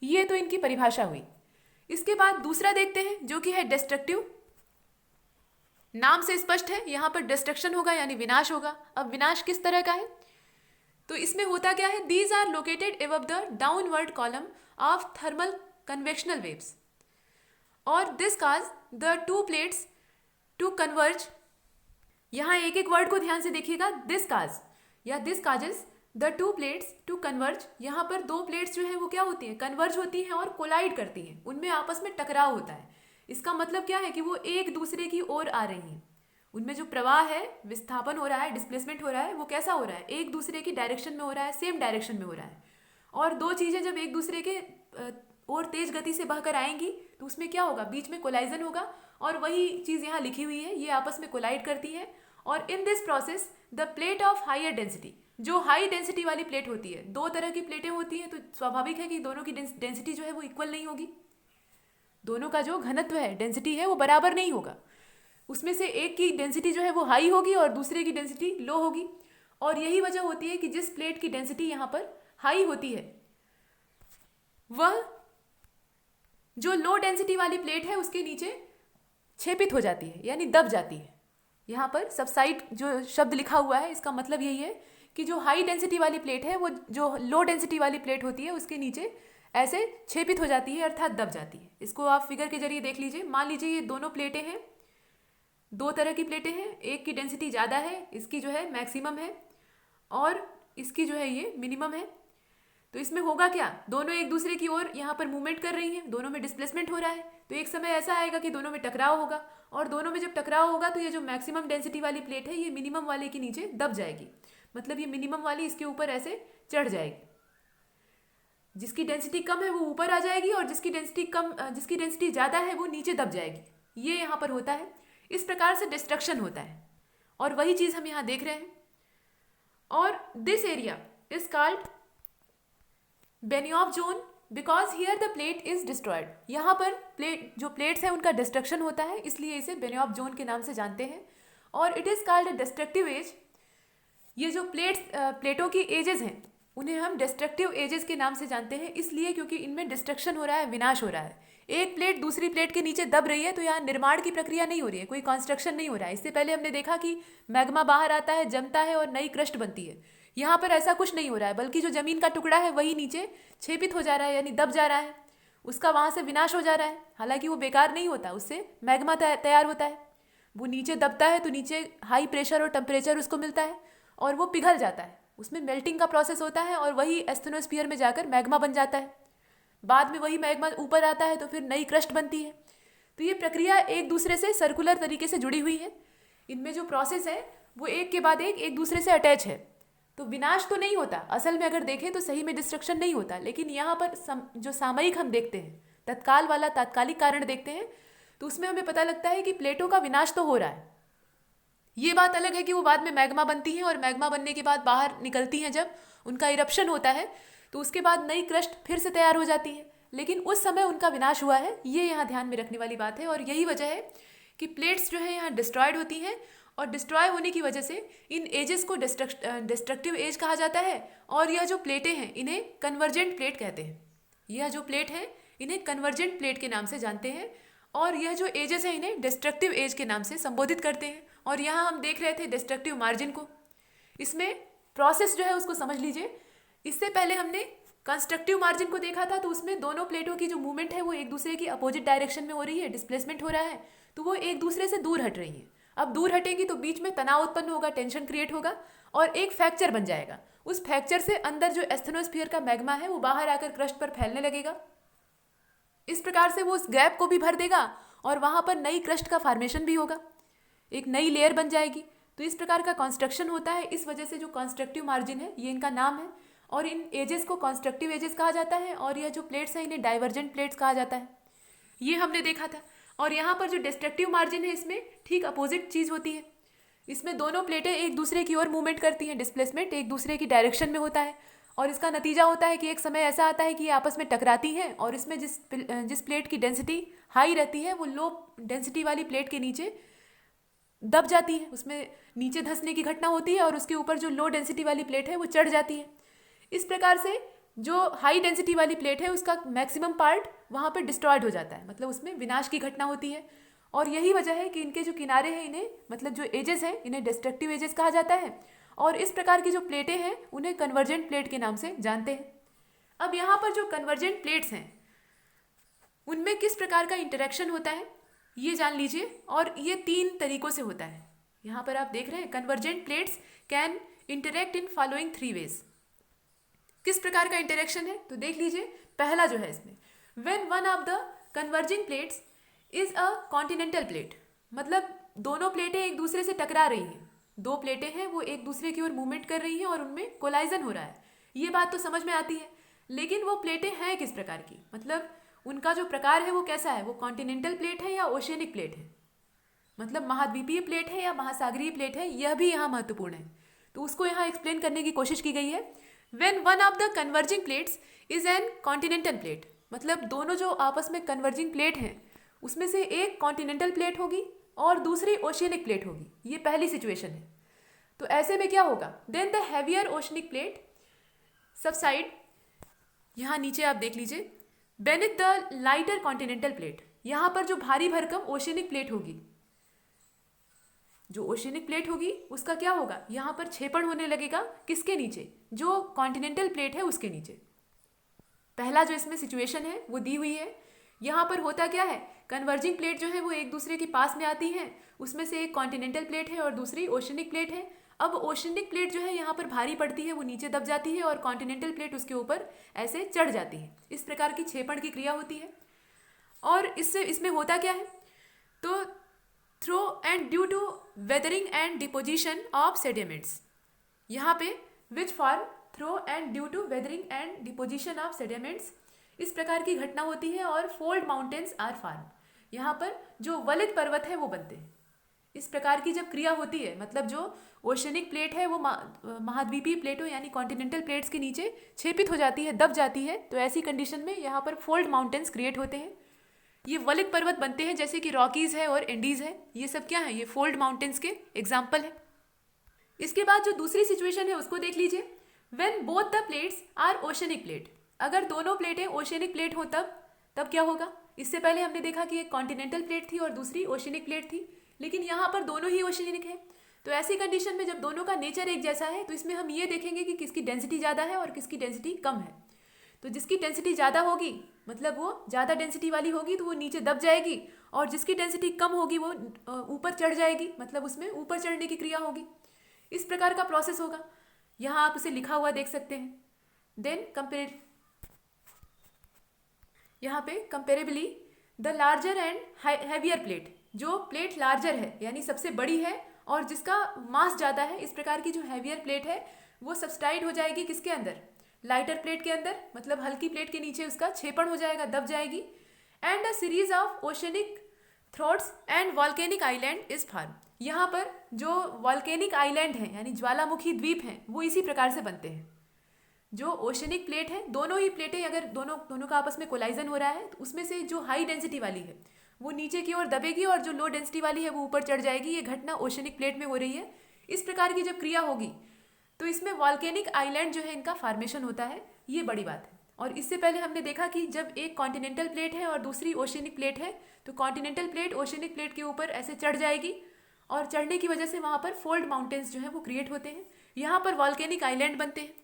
ये तो इनकी परिभाषा हुई। इसके बाद दूसरा देखते हैं जो कि है डिस्ट्रक्टिव। नाम से स्पष्ट है, यहाँ पर डिस्ट्रक्शन होगा यानी विनाश होगा। अब विनाश किस तरह का है? तो इसमें होता क्या है, these are located above the downward column of thermal convectional waves और this cause the two plates to converge. यहाँ एक एक वर्ड को ध्यान से देखिएगा, दिस काज या this causes the two plates to converge. यहाँ पर दो प्लेट्स जो है वो क्या होती हैं, कन्वर्ज होती हैं और कोलाइड करती हैं, उनमें आपस में टकराव होता है। इसका मतलब क्या है कि वो एक दूसरे की ओर आ रही हैं, उनमें जो प्रवाह है, विस्थापन हो रहा है, डिस्प्लेसमेंट हो रहा है, वो कैसा हो रहा है, एक दूसरे की डायरेक्शन में हो रहा है, सेम डायरेक्शन में हो रहा है। और दो चीज़ें जब एक दूसरे के और तेज गति से बहकर आएंगी तो उसमें क्या होगा, बीच में कोलाइजन होगा और वही चीज़ यहाँ लिखी हुई है, ये आपस में कोलाइड करती है। और in this process the plate of higher density, जो हाई डेंसिटी वाली प्लेट होती है, दो तरह की प्लेटें होती हैं तो स्वाभाविक है कि दोनों की डेंसिटी जो है वो इक्वल नहीं होगी, दोनों का जो घनत्व है, डेंसिटी है, वो बराबर नहीं होगा। उसमें से एक की डेंसिटी जो है वो हाई होगी और दूसरे की डेंसिटी लो होगी। और यही वजह होती है कि जिस प्लेट की डेंसिटी यहाँ पर हाई होती है, वह जो लो डेंसिटी वाली प्लेट है उसके नीचे छेपित हो जाती है यानी दब जाती है। यहाँ पर सबसाइड जो शब्द लिखा हुआ है, इसका मतलब यही है कि जो हाई डेंसिटी वाली प्लेट है वो जो लो डेंसिटी वाली प्लेट होती है उसके नीचे ऐसे छेपित हो जाती है अर्थात दब जाती है। इसको आप फिगर के जरिए देख लीजिए। मान लीजिए ये दोनों प्लेटें हैं, दो तरह की प्लेटें हैं, एक की डेंसिटी ज़्यादा है, इसकी जो है मैक्सिमम है, और इसकी जो है ये मिनिमम है। तो इसमें होगा क्या, दोनों एक दूसरे की ओर यहाँ पर मूवमेंट कर रही हैं, दोनों में डिस्प्लेसमेंट हो रहा है, तो एक समय ऐसा आएगा कि दोनों में टकराव होगा, और दोनों में जब टकराव होगा तो ये जो मैक्सिमम डेंसिटी वाली प्लेट है ये मिनिमम वाले के नीचे दब जाएगी, मतलब ये मिनिमम वाली इसके ऊपर ऐसे चढ़ जाएगी, जिसकी डेंसिटी कम है वो ऊपर आ जाएगी और जिसकी डेंसिटी ज़्यादा है वो नीचे दब जाएगी। ये यहाँ पर होता है, इस प्रकार से डिस्ट्रक्शन होता है, और वही चीज़ हम यहाँ देख रहे हैं। और this area is called Benioff zone because here the plate is destroyed. यहाँ पर प्लेट्स हैं उनका डिस्ट्रक्शन होता है, इसलिए इसे बेनियोफ जोन के नाम से जानते हैं। और it is called a destructive edge. ये जो प्लेटों की एजेस हैं उन्हें हम डिस्ट्रक्टिव एजेस के नाम से जानते हैं, इसलिए क्योंकि इनमें डिस्ट्रक्शन हो रहा है, विनाश हो रहा है। एक प्लेट दूसरी प्लेट के नीचे दब रही है तो यहाँ निर्माण की प्रक्रिया नहीं हो रही है, कोई कंस्ट्रक्शन नहीं हो रहा है। इससे पहले हमने देखा कि मैग्मा बाहर आता है, जमता है और नई क्रस्ट बनती है। यहाँ पर ऐसा कुछ नहीं हो रहा है, बल्कि जो जमीन का टुकड़ा है वही नीचे छेपित हो जा रहा है, यानी दब जा रहा है, उसका वहाँ से विनाश हो जा रहा है। हालांकि वो बेकार नहीं होता, उससे मैग्मा तैयार होता है। वो नीचे दबता है तो नीचे हाई प्रेशर और टेम्परेचर उसको मिलता है और वो पिघल जाता है, उसमें मेल्टिंग का प्रोसेस होता है और वही एस्थेनोस्फीयर में जाकर मैग्मा बन जाता है। बाद में वही मैग्मा ऊपर आता है तो फिर नई क्रस्ट बनती है। तो ये प्रक्रिया एक दूसरे से सर्कुलर तरीके से जुड़ी हुई है। इनमें जो प्रोसेस है वो एक के बाद एक दूसरे से अटैच है। तो विनाश तो नहीं होता, असल में अगर देखें तो सही में डिस्ट्रक्शन नहीं होता, लेकिन यहाँ पर जो सामयिक हम देखते हैं, तत्काल वाला तात्कालिक कारण देखते हैं, तो उसमें हमें पता लगता है कि प्लेटों का विनाश तो हो रहा है। ये बात अलग है कि वो बाद में मैग्मा बनती हैं और मैग्मा बनने के बाद बाहर निकलती हैं, जब उनका इरप्शन होता है तो उसके बाद नई क्रस्ट फिर से तैयार हो जाती है, लेकिन उस समय उनका विनाश हुआ है। ये यहाँ ध्यान में रखने वाली बात है, और यही वजह है कि प्लेट्स जो है यहाँ डिस्ट्रॉयड होती हैं, और डिस्ट्रॉय होने की वजह से इन एजेस को डिस्ट्रक्टिव एज कहा जाता है। और यह जो प्लेटें हैं इन्हें कन्वर्जेंट प्लेट कहते हैं। यह जो प्लेट है इन्हें कन्वर्जेंट प्लेट के नाम से जानते हैं, और यह जो एजेस हैं इन्हें डिस्ट्रक्टिव एज के नाम से संबोधित करते हैं। और यहाँ हम देख रहे थे डिस्ट्रक्टिव मार्जिन को, इसमें प्रोसेस जो है उसको समझ लीजिए। इससे पहले हमने कंस्ट्रक्टिव मार्जिन को देखा था, तो उसमें दोनों प्लेटों की जो मूवमेंट है वो एक दूसरे की अपोजिट डायरेक्शन में हो रही है, डिस्प्लेसमेंट हो रहा है, तो वो एक दूसरे से दूर हट रही है। अब दूर हटेंगी तो बीच में तनाव उत्पन्न होगा, टेंशन क्रिएट होगा और एक फ्रैक्चर बन जाएगा। उस फ्रैक्चर से अंदर जो एस्थेनोस्फीयर का मैग्मा है वो बाहर आकर क्रस्ट पर फैलने लगेगा। इस प्रकार से वो उस गैप को भी भर देगा और वहाँ पर नई क्रस्ट का फॉर्मेशन भी होगा, एक नई लेयर बन जाएगी। तो इस प्रकार का कंस्ट्रक्शन होता है। इस वजह से जो कंस्ट्रक्टिव मार्जिन है ये इनका नाम है, और इन एजेस को कंस्ट्रक्टिव एजेस कहा जाता है, और यह जो प्लेट्स हैं इन्हें डाइवर्जेंट प्लेट्स कहा जाता है। ये हमने देखा था। और यहाँ पर जो डिस्ट्रक्टिव मार्जिन है इसमें ठीक अपोजिट चीज़ होती है। इसमें दोनों प्लेटें एक दूसरे की ओर मूवमेंट करती हैं, डिस्प्लेसमेंट एक दूसरे की डायरेक्शन में होता है, और इसका नतीजा होता है कि एक समय ऐसा आता है कि ये आपस में टकराती हैं, और इसमें जिस प्लेट की डेंसिटी हाई रहती है वो लो डेंसिटी वाली प्लेट के नीचे दब जाती है, उसमें नीचे धंसने की घटना होती है, और उसके ऊपर जो लो डेंसिटी वाली प्लेट है वो चढ़ जाती है। इस प्रकार से जो हाई डेंसिटी वाली प्लेट है उसका मैक्सिमम पार्ट वहाँ पर डिस्ट्रॉयड हो जाता है, मतलब उसमें विनाश की घटना होती है। और यही वजह है कि इनके जो किनारे हैं इन्हें, मतलब जो एजेस हैं इन्हें डिस्ट्रक्टिव एजेस कहा जाता है, और इस प्रकार की जो प्लेटें हैं उन्हें कन्वर्जेंट प्लेट के नाम से जानते हैं। अब यहाँ पर जो कन्वर्जेंट प्लेट्स हैं उनमें किस प्रकार का इंटरेक्शन होता है ये जान लीजिए, और ये 3 तरीकों से होता है। यहाँ पर आप देख रहे हैं convergent plates can interact in following 3 ways. किस प्रकार का इंटरेक्शन है तो देख लीजिए। पहला जो है इसमें, when one of the converging plates is a continental plate, मतलब दोनों प्लेटें एक दूसरे से टकरा रही हैं, 2 प्लेटें हैं वो एक दूसरे की ओर मूवमेंट कर रही हैं और उनमें कोलाइजन हो रहा है। ये बात तो समझ में आती है, लेकिन वो प्लेटें हैं किस प्रकार की, मतलब उनका जो प्रकार है वो कैसा है, वो कॉन्टिनेंटल प्लेट है या ओशियनिक प्लेट है, मतलब महाद्वीपीय प्लेट है या महासागरीय प्लेट है, यह भी यहाँ महत्वपूर्ण है। तो उसको यहाँ एक्सप्लेन करने की कोशिश की गई है। When one of the converging plates is an continental plate, मतलब दोनों जो आपस में कन्वर्जिंग प्लेट हैं उसमें से एक कॉन्टिनेंटल प्लेट होगी और दूसरी ओशियनिक प्लेट होगी। ये पहली सिचुएशन है। तो ऐसे में क्या होगा, then the heavier oceanic plate subside, यहाँ नीचे आप देख लीजिए, beneath the lighter continental plate, यहाँ पर जो भारी भरकम ओशियनिक प्लेट होगी, जो ओशियनिक प्लेट होगी उसका क्या होगा, यहाँ पर छेपण होने लगेगा किसके नीचे, जो कॉन्टिनेंटल प्लेट है उसके नीचे। पहला जो इसमें सिचुएशन है वो दी हुई है। यहाँ पर होता क्या है, कन्वर्जिंग प्लेट जो है वो एक दूसरे के पास में आती हैं, उसमें से एक कॉन्टिनेंटल प्लेट है और दूसरी ओशियनिक प्लेट है। अब ओशनिक प्लेट जो है यहाँ पर भारी पड़ती है, वो नीचे दब जाती है और कॉन्टिनेंटल प्लेट उसके ऊपर ऐसे चढ़ जाती है। इस प्रकार की छेपण की क्रिया होती है। और इससे इसमें होता क्या है, तो through and due to weathering and deposition of sediments, यहाँ पे which form through and due to weathering and deposition of sediments, इस प्रकार की घटना होती है और फोल्ड माउंटेन्स आर फॉर्म, यहाँ पर जो वलित पर्वत है वो बनते हैं। इस प्रकार की जब क्रिया होती है, मतलब जो ओशनिक प्लेट है वो महाद्वीपीय प्लेटों यानी कॉन्टिनेंटल प्लेट्स के नीचे छेपित हो जाती है, दब जाती है, तो ऐसी कंडीशन में यहाँ पर फोल्ड माउंटेन्स क्रिएट होते हैं। ये वलित पर्वत बनते हैं, जैसे कि रॉकीज़ है और एंडीज़ है, ये सब क्या है, ये फोल्ड माउंटेन्स के एग्जाम्पल है। इसके बाद जो दूसरी सिचुएशन है उसको देख लीजिए। When both the plates are oceanic plate, अगर दोनों प्लेटें ओशनिक प्लेट हो तब क्या होगा। इससे पहले हमने देखा कि एक कॉन्टिनेंटल प्लेट थी और दूसरी ओशनिक प्लेट थी, लेकिन यहाँ पर दोनों ही ओशनिक है। तो ऐसी कंडीशन में जब दोनों का नेचर एक जैसा है तो इसमें हम ये देखेंगे कि किसकी डेंसिटी ज़्यादा है और किसकी डेंसिटी कम है। तो जिसकी डेंसिटी ज़्यादा होगी, मतलब वो ज़्यादा डेंसिटी वाली होगी, तो वो नीचे दब जाएगी, और जिसकी डेंसिटी कम होगी वो ऊपर चढ़ जाएगी, मतलब उसमें ऊपर चढ़ने की क्रिया होगी। इस प्रकार का प्रोसेस होगा। यहाँ आप उसे लिखा हुआ देख सकते हैं। देन कंपेयर, यहाँ पे comparably the larger and heavier plate, जो प्लेट लार्जर है यानी सबसे बड़ी है और जिसका मास ज़्यादा है, इस प्रकार की जो हैवियर प्लेट है वो सब्सटाइड हो जाएगी किसके अंदर, लाइटर प्लेट के अंदर, मतलब हल्की प्लेट के नीचे उसका छेपण हो जाएगा, दब जाएगी। And a series of oceanic throats and volcanic island is form, यहाँ पर जो वॉल्केनिक आइलैंड है यानी ज्वालामुखी द्वीप हैं वो इसी प्रकार से बनते हैं। जो ओशनिक प्लेट है, दोनों ही प्लेटें अगर दोनों का आपस में कोलाइजन हो रहा है तो उसमें से जो हाई डेंसिटी वाली है वो नीचे की ओर दबेगी और जो लो डेंसिटी वाली है वो ऊपर चढ़ जाएगी। ये घटना ओशनिक प्लेट में हो रही है। इस प्रकार की जब क्रिया होगी तो इसमें वॉल्केनिक आइलैंड जो है इनका फॉर्मेशन होता है, ये बड़ी बात है। और इससे पहले हमने देखा कि जब एक कॉन्टिनेंटल प्लेट है और दूसरी ओशनिक प्लेट है तो कॉन्टिनेंटल प्लेट ओशनिक प्लेट के ऊपर ऐसे चढ़ जाएगी और चढ़ने की वजह से वहाँ पर फोल्ड माउंटेन्स जो है वो क्रिएट होते हैं, यहाँ पर वॉल्केनिक आइलैंड बनते हैं।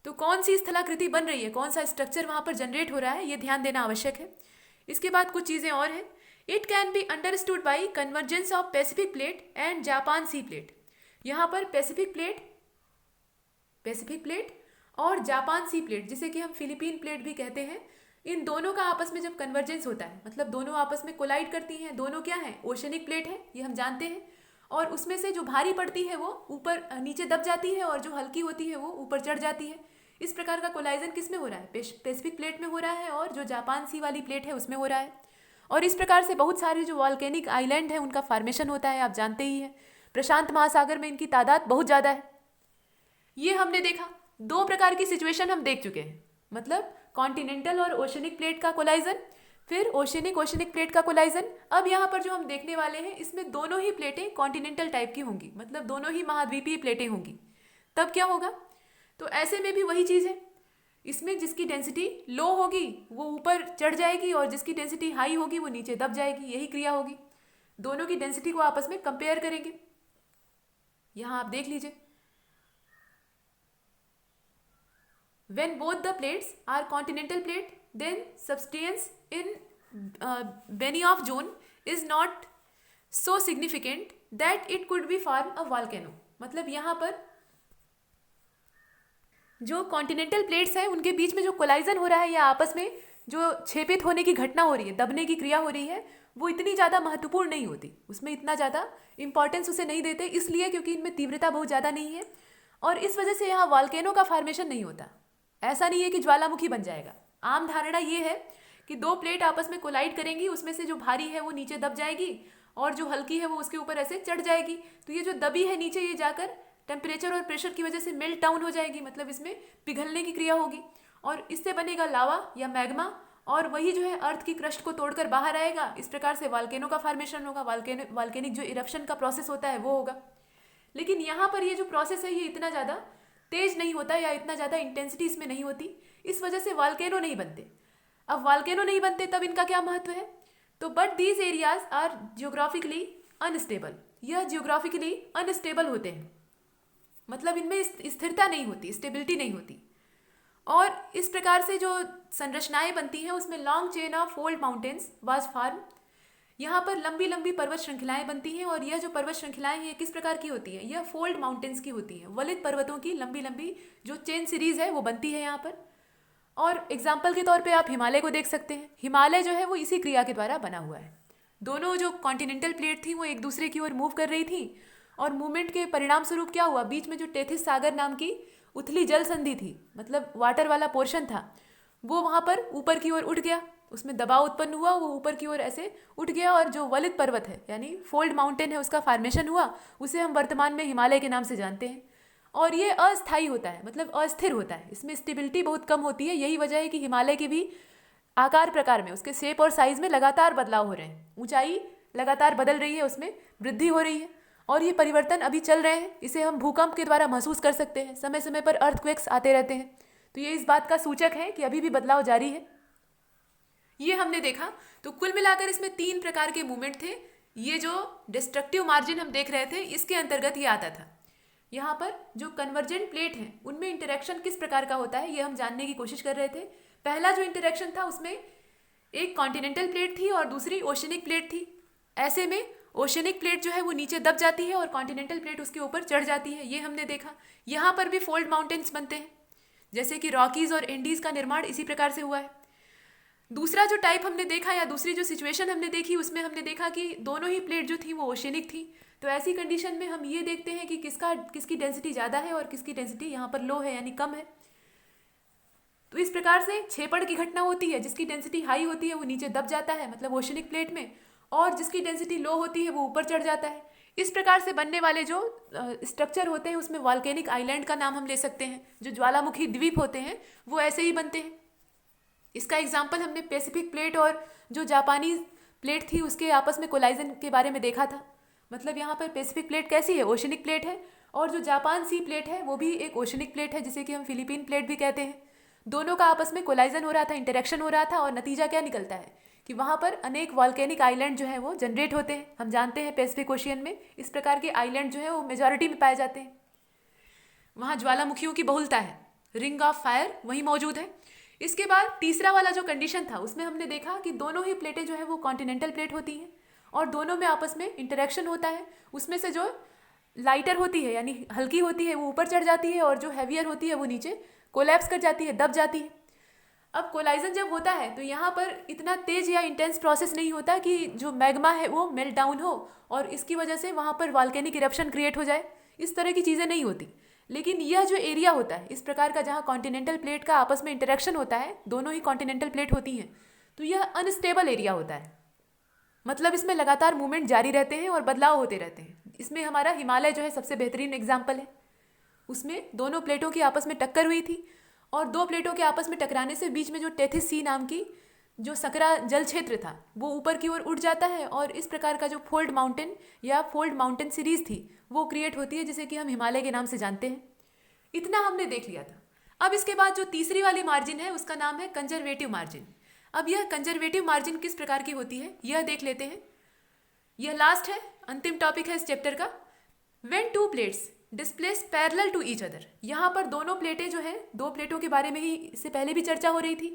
तो कौन सी स्थलाकृति बन रही है, कौन सा स्ट्रक्चर वहाँ पर जनरेट हो रहा है, ये ध्यान देना आवश्यक है। इसके बाद कुछ चीज़ें और हैं। It can be understood by convergence of Pacific plate and Japan sea plate, यहाँ पर पैसिफिक प्लेट और जापान सी प्लेट, जिसे कि हम फिलीपीन प्लेट भी कहते हैं, इन दोनों का आपस में जब कन्वर्जेंस होता है, मतलब दोनों आपस में कोलाइड करती हैं, दोनों क्या है, ओशनिक प्लेट है, ये हम जानते हैं, और उसमें से जो भारी पड़ती है वो ऊपर नीचे दब जाती है और जो हल्की होती है वो ऊपर चढ़ जाती है। इस प्रकार का कोलाइजन किस में हो रहा है, पैसिफिक प्लेट में हो रहा है और जो जापान सी वाली प्लेट है उसमें हो रहा है। और इस प्रकार से बहुत सारे जो वॉल्केनिक आइलैंड है उनका फॉर्मेशन होता है, आप जानते ही हैं। प्रशांत महासागर में इनकी तादाद बहुत ज़्यादा है। ये हमने देखा, दो प्रकार की सिचुएशन हम देख चुके हैं, मतलब कॉन्टिनेंटल और ओशनिक प्लेट का कोलाइजन, फिर ओशनिक प्लेट का कोलाइजन। अब यहाँ पर जो हम देखने वाले हैं इसमें दोनों ही प्लेटें कॉन्टिनेंटल टाइप की होंगी, मतलब दोनों ही महाद्वीपीय प्लेटें होंगी। तब क्या होगा, तो ऐसे में भी वही चीज़ है, इसमें जिसकी डेंसिटी लो होगी वो ऊपर चढ़ जाएगी और जिसकी डेंसिटी हाई होगी वो नीचे दब जाएगी, यही क्रिया होगी। दोनों की डेंसिटी को आपस में कंपेयर करेंगे। यहाँ आप देख लीजिए, when both the plates are continental plate then subsidence in Benioff zone is not so significant that it could be form a volcano, मतलब यहाँ पर जो कॉन्टिनेंटल प्लेट्स हैं उनके बीच में जो कोलाइजन हो रहा है या आपस में जो छेपित होने की घटना हो रही है, दबने की क्रिया हो रही है, वो इतनी ज़्यादा महत्वपूर्ण नहीं होती, उसमें इतना ज़्यादा इंपॉर्टेंस उसे नहीं देते, इसलिए क्योंकि इनमें तीव्रता बहुत ज़्यादा नहीं है और इस वजह से यहाँ वॉल्केनो का फॉर्मेशन नहीं होता। ऐसा नहीं है कि ज्वालामुखी बन जाएगा। आम धारणा ये है कि दो प्लेट आपस में कोलाइड करेंगी, उसमें से जो भारी है वो नीचे दब जाएगी और जो हल्की है वो उसके ऊपर ऐसे चढ़ जाएगी, तो ये जो दबी है नीचे ये जाकर टेम्परेचर और प्रेशर की वजह से मेल्ट डाउन हो जाएगी, मतलब इसमें पिघलने की क्रिया होगी और इससे बनेगा लावा या मैग्मा और वही जो है अर्थ की क्रस्ट को तोड़कर बाहर आएगा। इस प्रकार से वॉल्केनो का फॉर्मेशन होगा, वॉल्केनिक जो इरप्शन का प्रोसेस होता है वो होगा। लेकिन यहाँ पर ये जो प्रोसेस है ये इतना ज़्यादा तेज नहीं होता या इतना ज़्यादा इंटेंसिटी इसमें नहीं होती, इस वजह से वॉल्केनो नहीं बनते। अब वॉल्केनो नहीं बनते तब इनका क्या महत्व है, तो but these areas are geographically unstable, यह जियोग्राफिकली अनस्टेबल होते हैं, मतलब इनमें स्थिरता नहीं होती, स्टेबिलिटी नहीं होती और इस प्रकार से जो संरचनाएं बनती हैं उसमें long chain of fold mountains was form. यहाँ पर लंबी लंबी पर्वत श्रृंखलाएं बनती हैं और यह जो पर्वत श्रृंखलाएं हैं किस प्रकार की होती हैं, यह फोल्ड माउंटेन्स की होती हैं। वलित पर्वतों की लंबी लंबी जो चेन सीरीज है वो बनती है यहाँ पर। और एग्जाम्पल के तौर पे आप हिमालय को देख सकते हैं। हिमालय जो है वो इसी क्रिया के द्वारा बना हुआ है। दोनों जो कॉन्टिनेंटल प्लेट थी वो एक दूसरे की ओर मूव कर रही थी और मूवमेंट के परिणाम स्वरूप क्या हुआ, बीच में जो टेथिस सागर नाम की उथली जल संधि थी, मतलब वाटर वाला पोर्शन था, वो वहाँ पर ऊपर की ओर उठ गया, उसमें दबाव उत्पन्न हुआ, वो ऊपर की ओर ऐसे उठ गया और जो वलित पर्वत है यानी फोल्ड माउंटेन है उसका फॉर्मेशन हुआ, उसे हम वर्तमान में हिमालय के नाम से जानते हैं। और ये अस्थायी होता है, मतलब अस्थिर होता है, इसमें स्टेबिलिटी बहुत कम होती है। यही वजह है कि हिमालय के भी आकार प्रकार में, उसके शेप और साइज में लगातार बदलाव हो रहे हैं, ऊंचाई लगातार बदल रही है, उसमें वृद्धि हो रही है और ये परिवर्तन अभी चल रहे हैं। इसे हम भूकंप के द्वारा महसूस कर सकते हैं, समय समय पर अर्थक्वेक्स आते रहते हैं, तो ये इस बात का सूचक है कि अभी भी बदलाव जारी है। ये हमने देखा। तो कुल मिलाकर इसमें 3 प्रकार के मूवमेंट थे। ये जो डिस्ट्रक्टिव मार्जिन हम देख रहे थे इसके अंतर्गत ये आता था। यहाँ पर जो कन्वर्जेंट प्लेट हैं उनमें इंटरेक्शन किस प्रकार का होता है ये हम जानने की कोशिश कर रहे थे। पहला जो इंटरेक्शन था उसमें एक कॉन्टिनेंटल प्लेट थी और दूसरी ओशनिक प्लेट थी। ऐसे में ओशनिक प्लेट जो है वो नीचे दब जाती है और कॉन्टिनेंटल प्लेट उसके ऊपर चढ़ जाती है, ये हमने देखा। यहाँ पर भी फोल्ड माउंटेन्स बनते हैं, जैसे कि रॉकीज और एंडीज का निर्माण इसी प्रकार से हुआ है। दूसरा जो टाइप हमने देखा या दूसरी जो सिचुएशन हमने देखी उसमें हमने देखा कि दोनों ही प्लेट जो थी वो ओशनिक थी। तो ऐसी कंडीशन में हम ये देखते हैं कि किसकी डेंसिटी ज़्यादा है और किसकी डेंसिटी यहाँ पर लो है यानी कम है। तो इस प्रकार से छेपड़ की घटना होती है, जिसकी डेंसिटी हाई होती है वो नीचे दब जाता है, मतलब ओशनिक प्लेट में, और जिसकी डेंसिटी लो होती है वो ऊपर चढ़ जाता है। इस प्रकार से बनने वाले जो स्ट्रक्चर होते हैं उसमें वॉल्केनिक आइलैंड का नाम हम ले सकते हैं। जो ज्वालामुखी द्वीप होते हैं वो ऐसे ही बनते हैं। इसका एग्जाम्पल हमने पैसिफिक प्लेट और जो जापानी प्लेट थी उसके आपस में कोलाइजन के बारे में देखा था। मतलब यहाँ पर पैसिफिक प्लेट कैसी है, ओशनिक प्लेट है, और जो जापान सी प्लेट है वो भी एक ओशनिक प्लेट है, जिसे कि हम फिलीपीन प्लेट भी कहते हैं। दोनों का आपस में कोलाइजन हो रहा था, इंटरेक्शन हो रहा था, और नतीजा क्या निकलता है कि वहाँ पर अनेक वॉल्केनिक आइलैंड जो है वो जनरेट होते हैं। हम जानते हैं पैसिफिक ओशियन में इस प्रकार के आइलैंड जो है वो मेजॉरिटी में पाए जाते हैं। वहाँ ज्वालामुखियों की बहुलता है, रिंग ऑफ फायर वहीं मौजूद है। इसके बाद तीसरा वाला जो कंडीशन था उसमें हमने देखा कि दोनों ही प्लेटें जो है वो कॉन्टिनेंटल प्लेट होती हैं और दोनों में आपस में इंटरेक्शन होता है। उसमें से जो लाइटर होती है यानी हल्की होती है वो ऊपर चढ़ जाती है और जो हैवियर होती है वो नीचे कोलैप्स कर जाती है, दब जाती है। अब कोलाइजन जब होता है तो यहाँ पर इतना तेज या इंटेंस प्रोसेस नहीं होता कि जो मैग्मा है वो मेल्ट डाउन हो और इसकी वजह से वहाँ पर वॉल्केनिक इरप्शन क्रिएट हो जाए, इस तरह की चीज़ें नहीं होती। लेकिन यह जो एरिया होता है इस प्रकार का जहाँ कॉन्टिनेंटल प्लेट का आपस में इंटरेक्शन होता है, दोनों ही कॉन्टिनेंटल प्लेट होती हैं, तो यह अनस्टेबल एरिया होता है। मतलब इसमें लगातार मूवमेंट जारी रहते हैं और बदलाव होते रहते हैं। इसमें हमारा हिमालय जो है सबसे बेहतरीन एग्जाम्पल है। उसमें दोनों प्लेटों की आपस में टक्कर हुई थी और दो प्लेटों के आपस में टकराने से बीच में जो टेथिस सी नाम की जो सकरा जल क्षेत्र था वो ऊपर की ओर उठ जाता है और इस प्रकार का जो फोल्ड माउंटेन या फोल्ड माउंटेन सीरीज थी वो क्रिएट होती है, जिसे कि हम हिमालय के नाम से जानते हैं। इतना हमने देख लिया था। अब इसके बाद जो तीसरी वाली मार्जिन है उसका नाम है कंजर्वेटिव मार्जिन। अब यह कंजर्वेटिव मार्जिन किस प्रकार की होती है यह देख लेते हैं। यह लास्ट है, अंतिम टॉपिक है इस चैप्टर का। When two plates displace parallel to each other, यहाँ पर दोनों प्लेटें जो हैं, दो प्लेटों के बारे में ही इससे पहले भी चर्चा हो रही थी,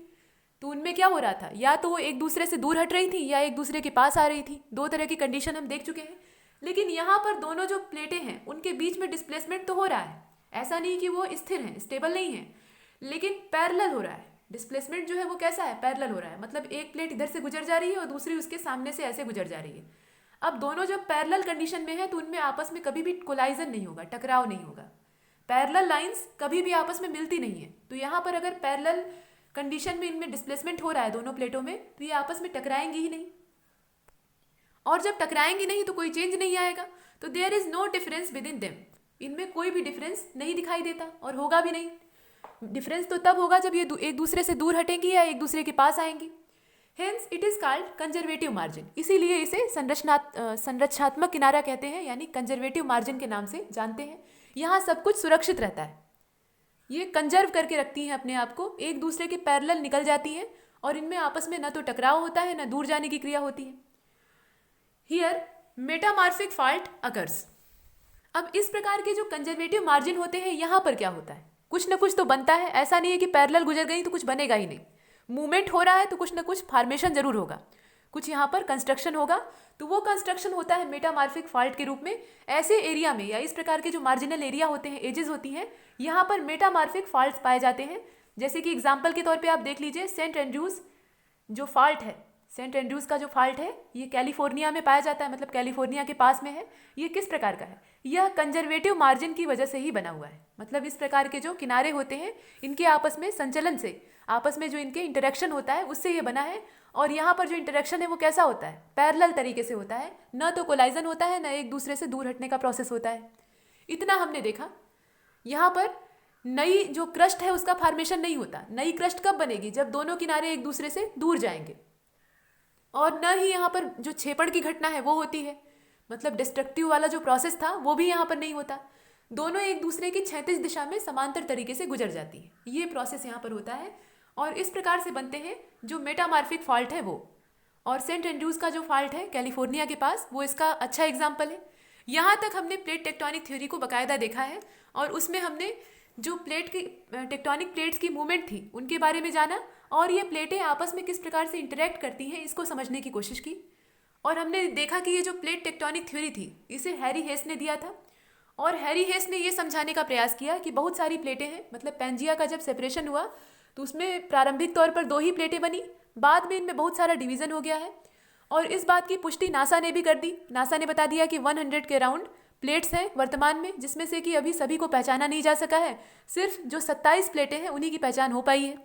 तो उनमें क्या हो रहा था, या तो वो एक दूसरे से दूर हट रही थी या एक दूसरे के पास आ रही थी। दो तरह की कंडीशन हम देख चुके हैं। लेकिन यहाँ पर दोनों जो प्लेटें हैं उनके बीच में डिस्प्लेसमेंट तो हो रहा है, ऐसा नहीं कि वो स्थिर हैं, स्टेबल नहीं है, लेकिन पैरेलल हो रहा है। डिस्प्लेसमेंट जो है वो कैसा है, पैरेलल हो रहा है, मतलब एक प्लेट इधर से गुजर जा रही है और दूसरी उसके सामने से ऐसे गुजर जा रही है। अब दोनों जब पैरेलल कंडीशन में है तो उनमें आपस में कभी भी कोलाइजन नहीं होगा, टकराव नहीं होगा। पैरेलल लाइंस कभी भी आपस में मिलती नहीं है। तो यहाँ पर अगर पैरेलल कंडीशन में इनमें डिस्प्लेसमेंट हो रहा है दोनों प्लेटों में, तो ये आपस में टकराएंगी ही नहीं, और जब टकराएंगी नहीं तो कोई चेंज नहीं आएगा। तो there is no difference within them, इनमें कोई भी डिफरेंस नहीं दिखाई देता और होगा भी नहीं। डिफरेंस तो तब होगा जब ये एक दूसरे से दूर हटेंगी या एक दूसरे के पास आएंगी। Hence it is called conservative margin, इसीलिए इसे संरचनात्मक किनारा कहते हैं, यानी कंजर्वेटिव मार्जिन के नाम से जानते हैं। यहाँ सब कुछ सुरक्षित रहता है, ये कंजर्व करके रखती हैं अपने आप को, एक दूसरे के पैरेलल निकल जाती हैं और इनमें आपस में न तो टकराव होता है न दूर जाने की क्रिया होती है। Here metamorphic fault occurs. अब इस प्रकार के जो कंजर्वेटिव मार्जिन होते हैं यहाँ पर क्या होता है, कुछ न कुछ तो बनता है। ऐसा नहीं है कि पैरेलल गुजर गई तो कुछ बनेगा ही नहीं। मूवमेंट हो रहा है तो कुछ न कुछ फॉर्मेशन जरूर होगा। कुछ यहाँ पर कंस्ट्रक्शन होगा, तो वो कंस्ट्रक्शन होता है मेटामार्फिक फॉल्ट के रूप में। ऐसे एरिया में या इस प्रकार के जो मार्जिनल एरिया होते हैं, एजेस होती हैं, यहाँ पर मेटामार्फिक फॉल्ट्स पाए जाते हैं। जैसे कि एग्जाम्पल के तौर पे आप देख लीजिए, सेंट एंड्रूज जो फॉल्ट है, सेंट एंड्रूज का जो फॉल्ट है ये कैलिफोर्निया में पाया जाता है, मतलब कैलिफोर्निया के पास में है। ये किस प्रकार का है? यह कंजर्वेटिव मार्जिन की वजह से ही बना हुआ है। मतलब इस प्रकार के जो किनारे होते हैं इनके आपस में संचलन से, आपस में जो इनके इंटरेक्शन होता है उससे ये बना है। और यहाँ पर जो इंटरेक्शन है वो कैसा होता है? पैरेलल तरीके से होता है, न तो कोलाइजन होता है, न एक दूसरे से दूर हटने का प्रोसेस होता है। इतना हमने देखा। यहाँ पर नई जो क्रस्ट है उसका फॉर्मेशन नहीं होता। नई क्रस्ट कब बनेगी? जब दोनों किनारे एक दूसरे से दूर जाएंगे। और न ही यहाँ पर जो छेपड़ की घटना है वो होती है, मतलब डिस्ट्रक्टिव वाला जो प्रोसेस था वो भी यहाँ पर नहीं होता। दोनों एक दूसरे की क्षैतिज दिशा में समांतर तरीके से गुजर जाती है, ये प्रोसेस यहाँ पर होता है। और इस प्रकार से बनते हैं जो मेटामार्फिक फॉल्ट है वो। और सेंट एंड्रूज का जो फॉल्ट है कैलिफोर्निया के पास, वो इसका अच्छा एग्जाम्पल है। यहाँ तक हमने प्लेट टेक्टोनिक थ्योरी को बाकायदा देखा है, और उसमें हमने जो प्लेट की टेक्टोनिक प्लेट्स की मूवमेंट थी उनके बारे में जाना, और ये प्लेटें आपस में किस प्रकार से इंटरेक्ट करती हैं इसको समझने की कोशिश की। और हमने देखा कि ये जो प्लेट टेक्टोनिक थ्योरी थी इसे हैरी हेस ने दिया था। और हैरी हेस ने ये समझाने का प्रयास किया कि बहुत सारी प्लेटें हैं, मतलब पैंजिया का जब सेपरेशन हुआ तो उसमें प्रारंभिक तौर पर 2 ही प्लेटें बनी, बाद में इनमें बहुत सारा डिवीज़न हो गया है। और इस बात की पुष्टि नासा ने भी कर दी। नासा ने बता दिया कि 100 के अराउंड प्लेट्स हैं वर्तमान में, जिसमें से कि अभी सभी को पहचाना नहीं जा सका है। सिर्फ जो 27 प्लेटें हैं उन्हीं की पहचान हो पाई है।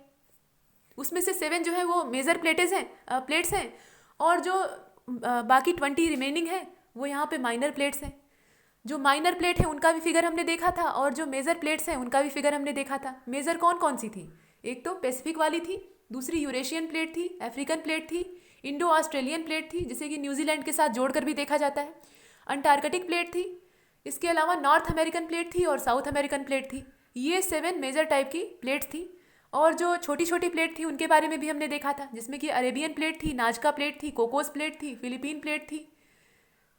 उसमें से 7 जो है वो मेजर प्लेट्स हैं, और जो बाकी 20 रिमेनिंग है वो यहाँ पे माइनर प्लेट्स हैं। जो माइनर प्लेट है उनका भी फिगर हमने देखा था, और जो मेजर प्लेट्स हैं उनका भी फिगर हमने देखा था। मेजर कौन कौन सी थी? एक तो पैसिफिक वाली थी, दूसरी यूरेशियन प्लेट थी, अफ्रीकन प्लेट थी, इंडो ऑस्ट्रेलियन प्लेट थी जिसे कि न्यूजीलैंड के साथ जोड़कर भी देखा जाता है, अंटार्कटिक प्लेट थी, इसके अलावा नॉर्थ अमेरिकन प्लेट थी और साउथ अमेरिकन प्लेट थी। ये 7 मेजर टाइप की प्लेट्स थी। और जो छोटी छोटी प्लेट थी उनके बारे में भी हमने देखा था, जिसमें कि अरेबियन प्लेट थी, नाजका प्लेट थी, कोकोस प्लेट थी, फिलीपीन प्लेट थी।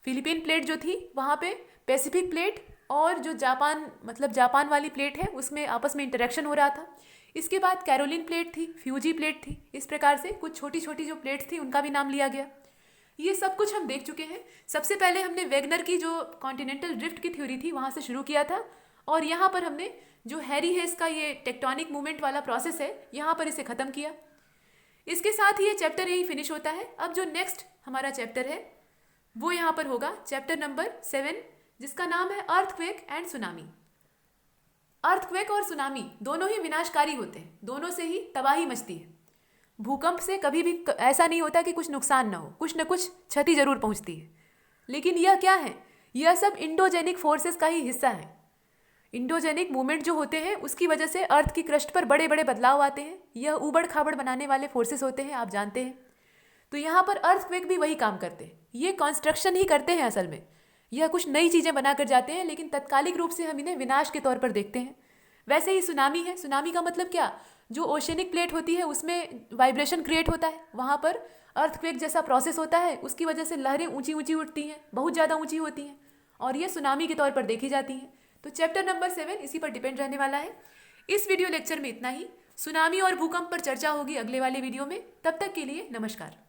फिलीपीन प्लेट जो थी वहाँ पे पैसिफिक प्लेट और जो जापान, मतलब जापान वाली प्लेट है उसमें आपस में इंटरेक्शन हो रहा था। इसके बाद कैरोलिन प्लेट थी, फ्यूजी प्लेट थी। इस प्रकार से कुछ छोटी छोटी जो प्लेट्स थी उनका भी नाम लिया गया। ये सब कुछ हम देख चुके हैं। सबसे पहले हमने वेगनर की जो कॉन्टिनेंटल ड्रिफ्ट की थ्योरी थी वहाँ से शुरू किया था, और यहाँ पर हमने जो हैरी हेस का ये टेक्टोनिक मूवमेंट वाला प्रोसेस है यहाँ पर इसे ख़त्म किया। इसके साथ ही ये चैप्टर यही फिनिश होता है। अब जो नेक्स्ट हमारा चैप्टर है वो यहाँ पर होगा चैप्टर नंबर 7, जिसका नाम है अर्थक्वेक एंड सुनामी। अर्थक्वेक और सुनामी दोनों ही विनाशकारी होते हैं, दोनों से ही तबाही मचती है। भूकंप से कभी भी ऐसा नहीं होता कि कुछ नुकसान ना हो, कुछ न कुछ क्षति जरूर पहुंचती है। लेकिन यह क्या है? यह सब इंडोजेनिक फोर्सेस का ही हिस्सा है। इंडोजेनिक मूवमेंट जो होते हैं उसकी वजह से अर्थ की क्रस्ट पर बड़े बड़े बदलाव आते हैं। यह उबड़ खाबड़ बनाने वाले फोर्सेस होते हैं, आप जानते हैं। तो यहाँ पर अर्थक्वेक भी वही काम करते हैं, ये कंस्ट्रक्शन ही करते हैं। असल में यह कुछ नई चीज़ें बनाकर जाते हैं, लेकिन तत्कालिक रूप से हम इन्हें विनाश के तौर पर देखते हैं। वैसे ही सुनामी है। सुनामी का मतलब क्या? जो ओशनिक प्लेट होती है उसमें वाइब्रेशन क्रिएट होता है, वहाँ पर अर्थक्वेक जैसा प्रोसेस होता है, उसकी वजह से लहरें ऊंची ऊंची उठती हैं, बहुत ज़्यादा ऊंची होती हैं, और ये सुनामी के तौर पर देखी जाती हैं। तो चैप्टर नंबर 7 इसी पर डिपेंड रहने वाला है। इस वीडियो लेक्चर में इतना ही। सुनामी और भूकंप पर चर्चा होगी अगले वाले वीडियो में। तब तक के लिए नमस्कार।